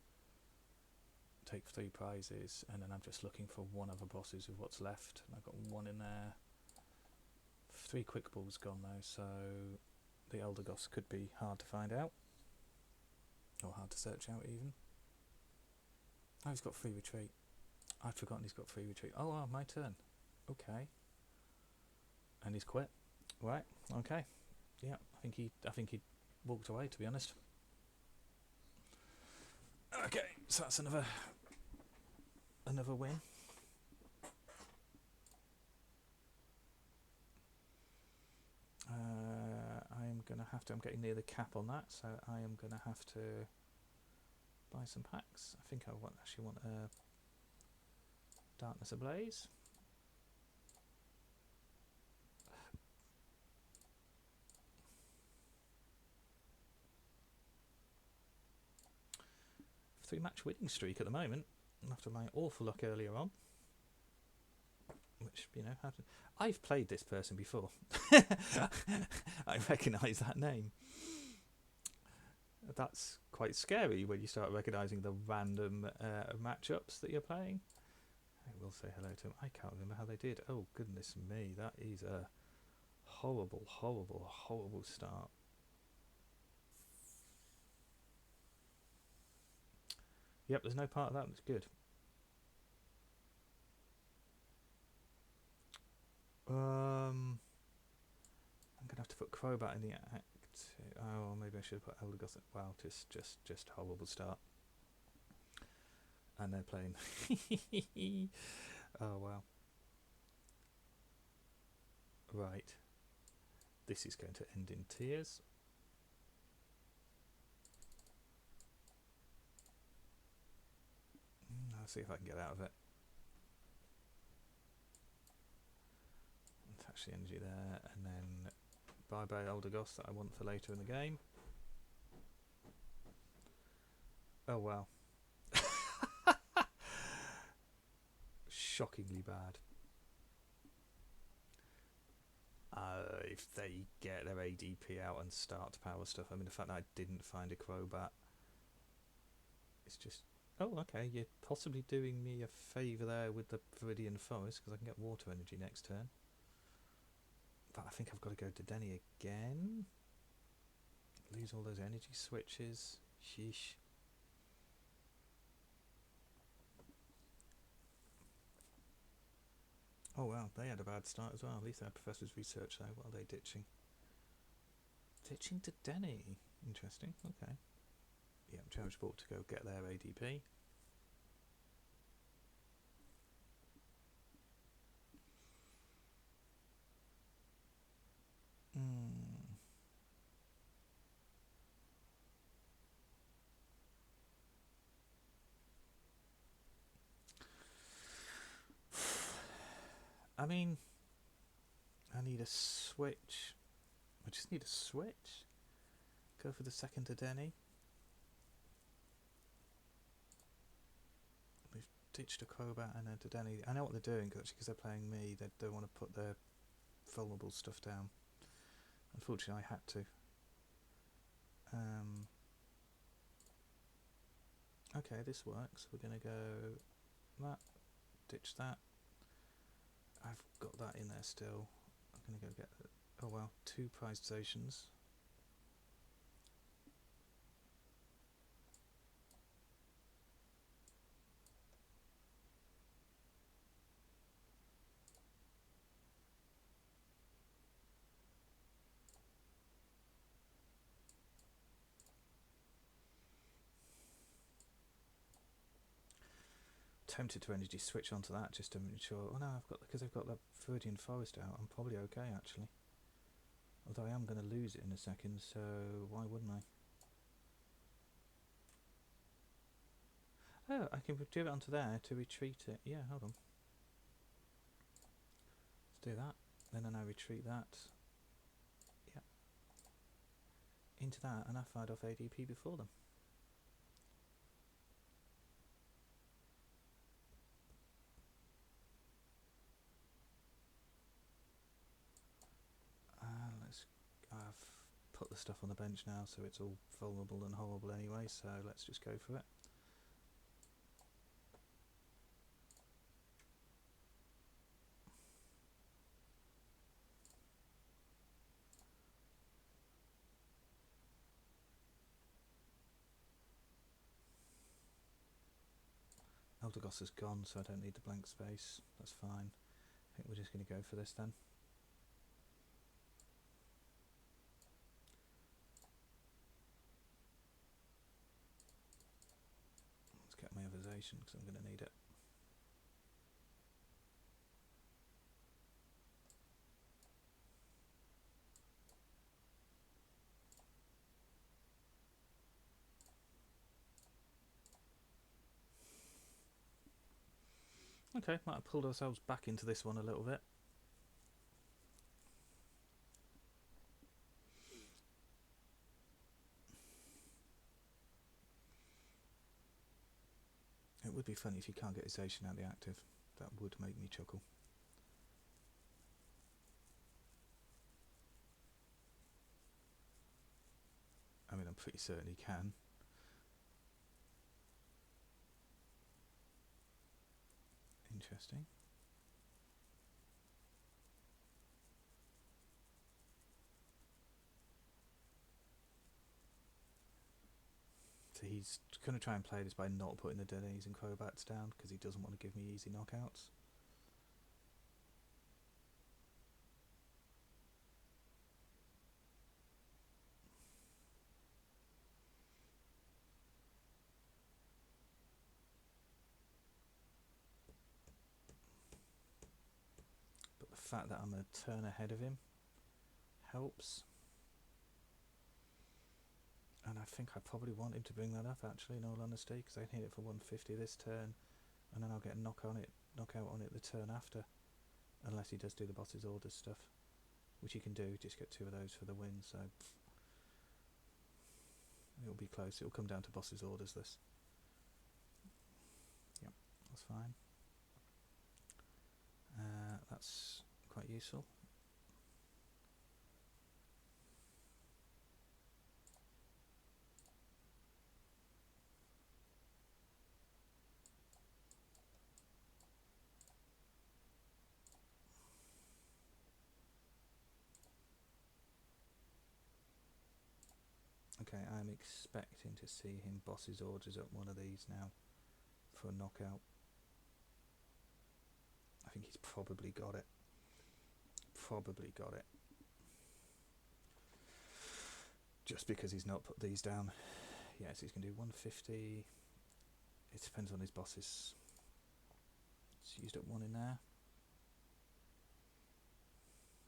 take 3 prizes, and then I'm just looking for one other bosses with what's left. And I've got 1 in there. 3 quick balls gone though, so the Elder Goss could be hard to find out, or hard to search out even. Oh, he's got free retreat. I'd forgotten he's got free retreat. Oh, my turn. Okay. And he's quit. Right. Okay. Yeah. I think he walked away, to be honest. Okay. So that's another win. I'm gonna have to. I'm getting near the cap on that, so I am gonna have to buy some packs. I think I actually want Darkness Ablaze. Three-match winning streak at the moment, after my awful luck earlier on. Which, you know, happened. I've played this person before. I recognise that name. That's quite scary when you start recognising the random matchups that you're playing. I will say hello to him. I can't remember how they did. Oh, goodness me. That is a horrible, horrible, horrible start. Yep, there's no part of that that's good. I'm going to have to put Crobat in the act. Oh, maybe I should have put Elder Goss. Wow, just horrible start. And they're playing. Oh, wow. Right. This is going to end in tears. I'll see if I can get out of it. Attach the energy there, and then bye-bye Eldegoss that I want for later in the game. Oh wow. Shockingly bad. If they get their ADP out and start to power stuff, I mean, the fact that I didn't find a Crobat, it's just... Oh, okay, you're possibly doing me a favour there with the Viridian Forest, because I can get water energy next turn. But I think I've got to go to Denny again. Lose all those energy switches. Sheesh. Oh wow, they had a bad start as well. At least they had Professor's Research though. What are they ditching? Ditching to Denny. Interesting, okay. Yeah, Charizard to go get their ADP. I mean, I need a switch. I just need a switch. Go for the second to Denny. We've ditched a Crobat and a Denny. I know what they're doing actually because they're playing me. They don't want to put their vulnerable stuff down. Unfortunately, I had to. Okay, this works. We're going to go that, ditch that. I've got that in there still. I'm going to go get... Oh well, 2 prized Zacians. Tempted to energy switch onto that just to ensure. Oh no, I've got, because I've got the Viridian Forest out. I'm probably okay actually. Although I am going to lose it in a second, so why wouldn't I? Oh, I can do it onto there to retreat it. Yeah, hold on. Let's do that. Then I retreat that. Yeah. Into that, and I fired off ADP before them. I've put the stuff on the bench now, so it's all vulnerable and horrible anyway, so let's just go for it. Eldegoss is gone, so I don't need the blank space. That's fine. I think we're just going to go for this then. Let's get my other Zacian because I'm going to need it. Okay, might have pulled ourselves back into this one a little bit. It would be funny if you can't get a Zacian out of the active. That would make me chuckle. I mean, I'm pretty certain he can. Interesting. So he's going to try and play this by not putting the Dennies and Crobats down because he doesn't want to give me easy knockouts. But the fact that I'm a turn ahead of him helps. And I think I probably want him to bring that up, actually, in all honesty, because I can hit it for 150 this turn, and then I'll get a knockout on it the turn after, unless he does do the boss's orders stuff, which he can do. Just get 2 of those for the win, so it'll be close. It'll come down to boss's orders, this. Yep, that's fine. That's quite useful. Okay, I'm expecting to see him boss his orders up one of these now for a knockout. I think he's probably got it. Just because he's not put these down. Yeah, so he's going to do 150. It depends on his bosses. He's used up 1 in there.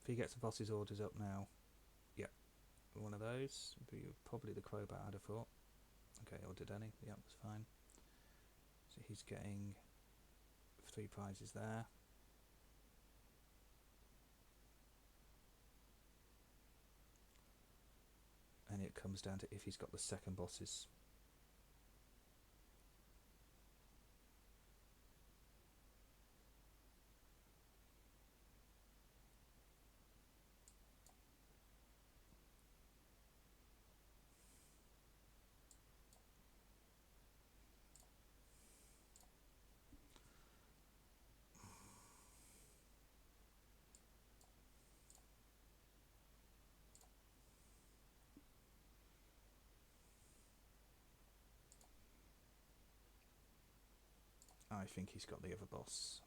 If he gets the boss's orders up now, yeah, one of those. Probably the Crobat, I'd have thought. Okay, or did any? Yeah, that's fine. So he's getting 3 prizes there. And it comes down to if he's got the second bosses. I think he's got the other boss.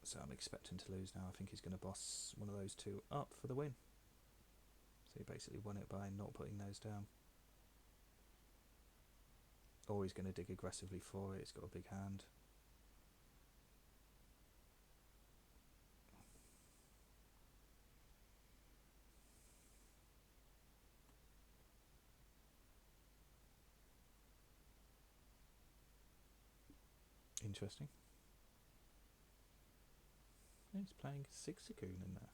So I'm expecting to lose now. I think he's going to boss one of those 2 up for the win. So he basically won it by not putting those down. Or he's going to dig aggressively for it. It's got a big hand. Interesting. He's playing Zigzagoon in there.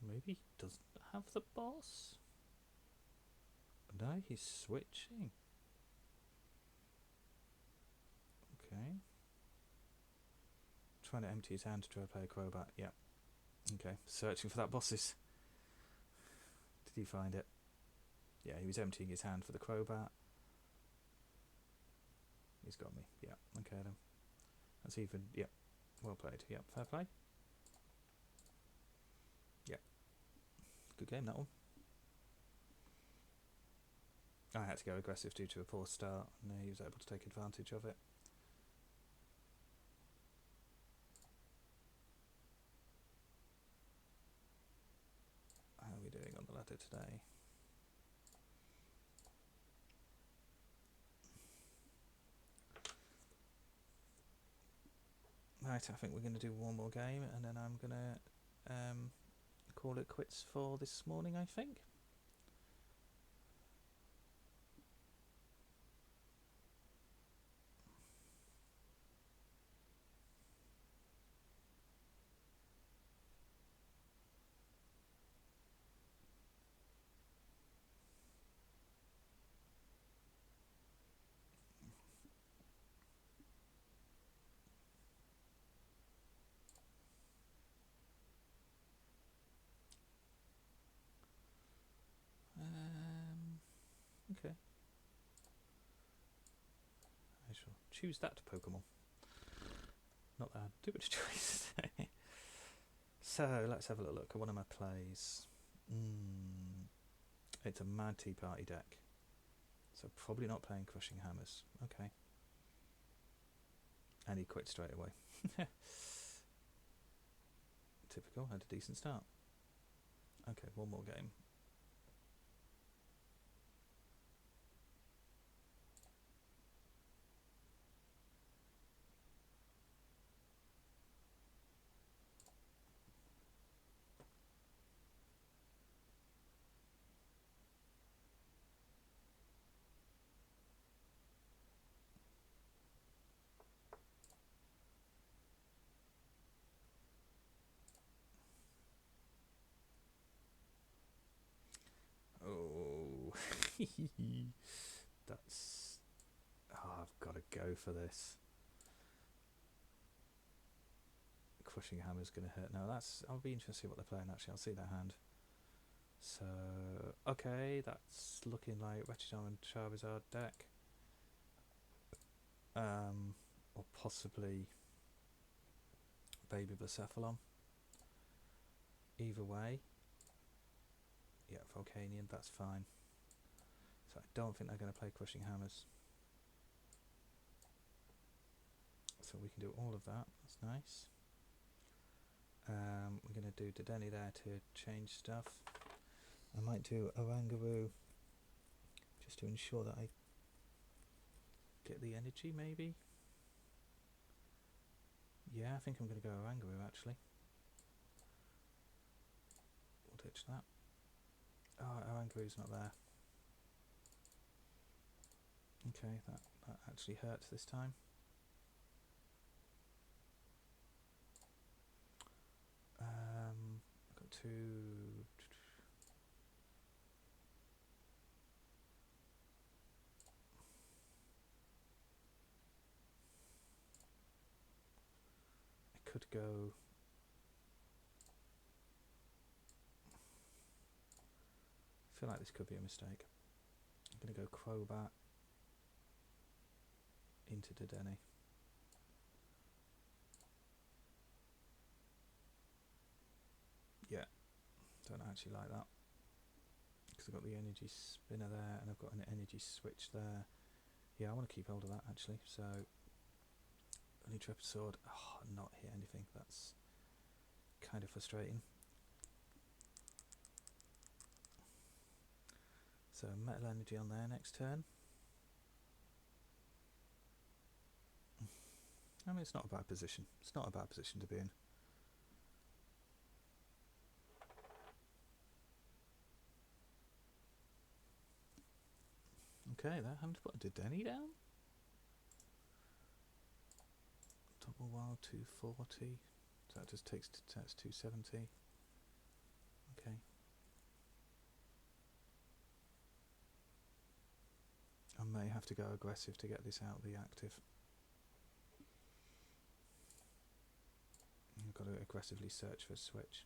Maybe he doesn't have the boss? No, he's switching. Okay. Trying to empty his hand to try to play a Crobat. Yeah. Okay. Searching for that bosses. Did he find it? Yeah, he was emptying his hand for the Crobat. He's got me. Yeah. Okay then. That's even. Yeah. Well played. Yeah. Fair play. Yeah. Good game, that one. I had to go aggressive due to a poor start, and he was able to take advantage of it. How are we doing on the ladder today? Right, I think we're going to do one more game, and then I'm going to call it quits for this morning, I think. Okay. I shall choose that Pokemon. Not that I do much choice. So let's have a little look at one of my plays. It's a Mad Tea Party deck. So probably not playing Crushing Hammers. Okay. And he quit straight away. Typical, had a decent start. Okay, one more game. That's... Oh, I've got to go for this. Crushing Hammer's going to hurt. No, that's... I'll be interested to see what they're playing, actually. I'll see their hand. So, okay, that's looking like Retrodon and Charizard deck. Or possibly Baby Blacephalon. Either way. Yeah, Volcanion, that's fine. So I don't think they're going to play Crushing Hammers. So we can do all of that. That's nice. We're going to do Dedenne there to change stuff. I might do Oranguru just to ensure that I get the energy, maybe. Yeah, I think I'm going to go Oranguru, actually. We'll ditch that. Oh, Oranguru's not there. Okay, that actually hurts this time. I've got two... I could go... I feel like this could be a mistake. I'm going to go Crobat into Dedenne. Yeah, don't actually like that. Because I've got the energy spinner there and I've got an energy switch there. Yeah, I want to keep hold of that actually. So, only Intrepid Sword. Oh, not hit anything. That's kind of frustrating. So, Metal Energy on there next turn. I mean, it's not a bad position. It's not a bad position to be in. Okay, that having to put a Dedenne down. Double wild 240. So that just takes that's 270. Okay. I may have to go aggressive to get this out of the active. I've got to aggressively search for a switch.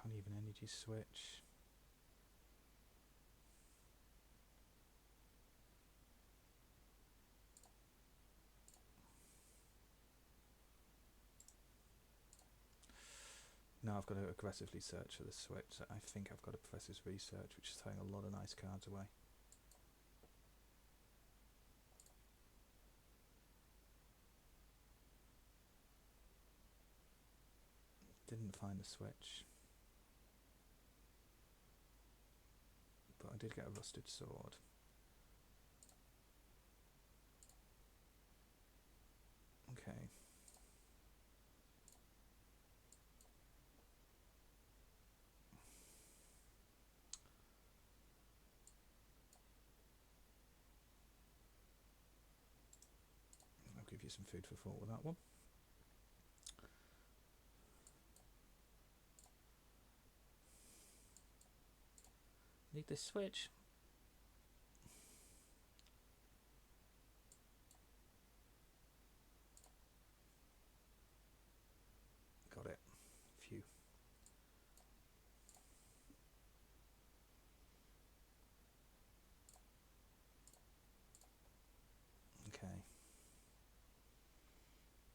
Can't even energy switch. Now I've got to aggressively search for the switch. So I think I've got a Professor's Research, which is throwing a lot of nice cards away. Didn't find the switch. But I did get a Rusted Sword. Okay. I'll give you some food for thought with that one. Need this switch. Got it. Phew. Okay.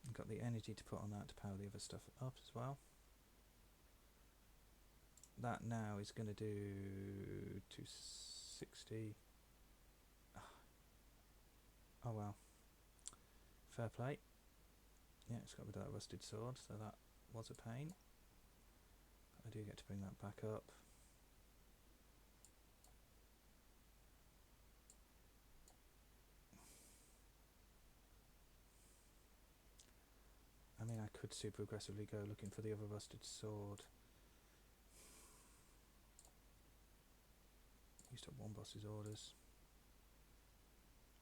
I've got the energy to put on that to power the other stuff up as well. That now is going to do 260. Oh well. Fair play. Yeah, it's got rid of that Rusted Sword, so that was a pain. I do get to bring that back up. I mean, I could super aggressively go looking for the other Rusted Sword. boss's orders.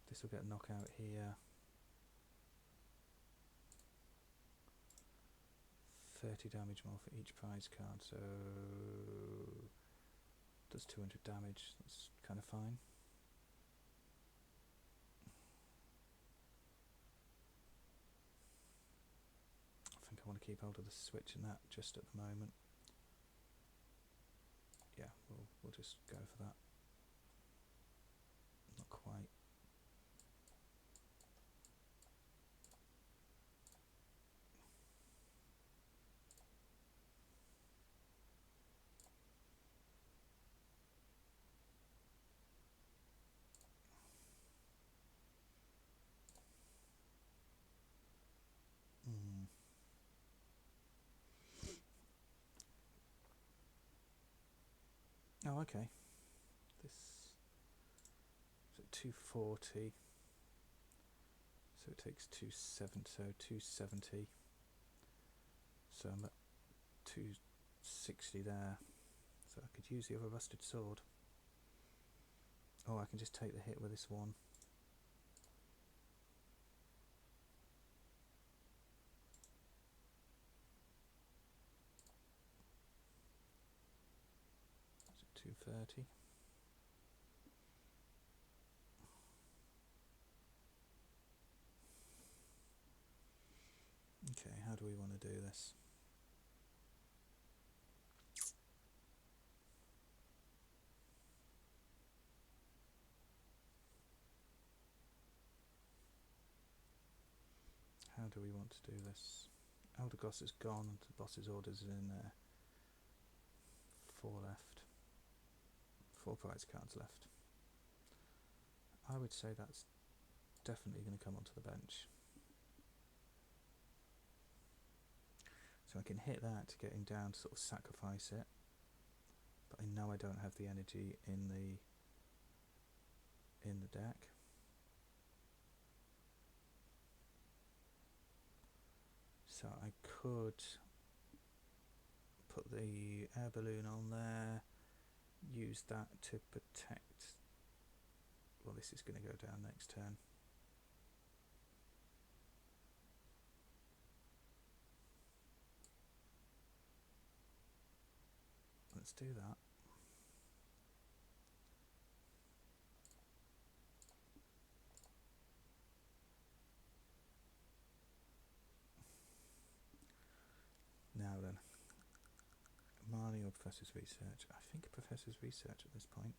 This will get a knockout here. 30 damage more for each prize card, so does 200 damage. That's kind of fine. I think I want to keep hold of the switch in that just at the moment. Yeah, we'll just go for that. Not quite. Oh, okay. This is at 240. So it takes 270. So I'm at 260 there. So I could use the other rusted sword. Oh, I can just take the hit with this one. Is it 230? Okay, how do we want to do this? How do we want to do this? Eldegoss is gone, the boss's orders are in there. 4 left. 4 prize cards left. I would say that's definitely going to come onto the bench. So I can hit that to get him down to sort of sacrifice it. But I know I don't have the energy in the deck. So I could put the air balloon on there, use that to protect. Well, this is going to go down next turn. Let's do that. Now then, Marnie or Professor's Research? I think Professor's Research at this point.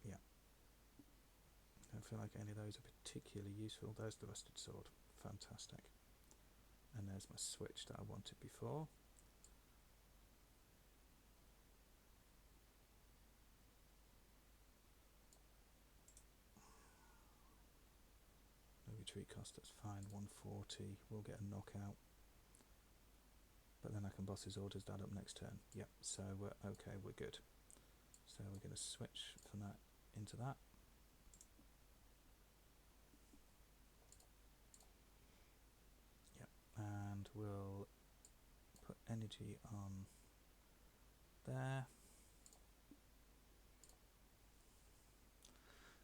Yeah. I don't feel like any of those are particularly useful. There's the rusted sword. Fantastic. And there's my switch that I wanted before. No retreat cost, that's fine. 140. We'll get a knockout. But then I can boss his orders that up next turn. Yep, so we're okay, we're good. So we're going to switch from that into that. Yep, and we'll put energy on there.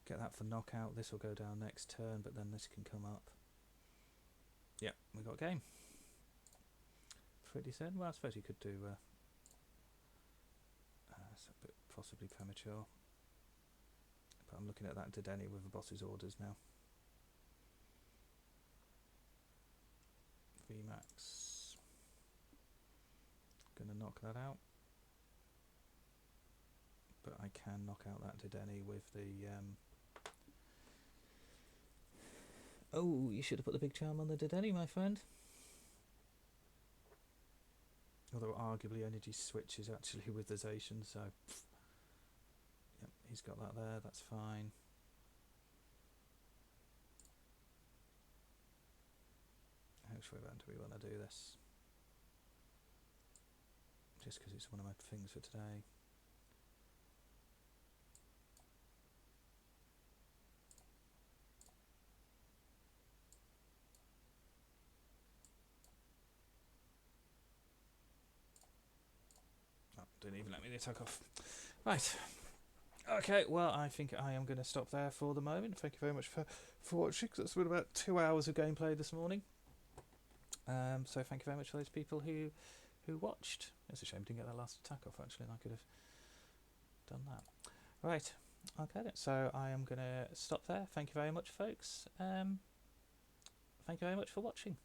Get that for knockout. This will go down next turn, but then this can come up. Yep, we got game. Pretty said. Well, I suppose you could do. It's a bit possibly premature, but I'm looking at that Dedenne with the boss's orders now. VMAX. Gonna knock that out, but I can knock out that Dedenne with the. Oh, you should have put the big charm on the Dedenne, my friend. Although arguably energy switches actually with the Zacian, so yep, he's got that there, that's fine. How far around do we want to do this? Just because it's one of my things for today. Didn't even let me attack off. Right, Okay, well, I think I am going to stop there for the moment. Thank you very much for watching, because it's been about 2 hours of gameplay this morning. So thank you very much for those people who watched. It's a shame I didn't get that last attack off, actually. I could have done that. Right, okay then. So I am going to stop there. Thank you very much, folks. Thank you very much for watching.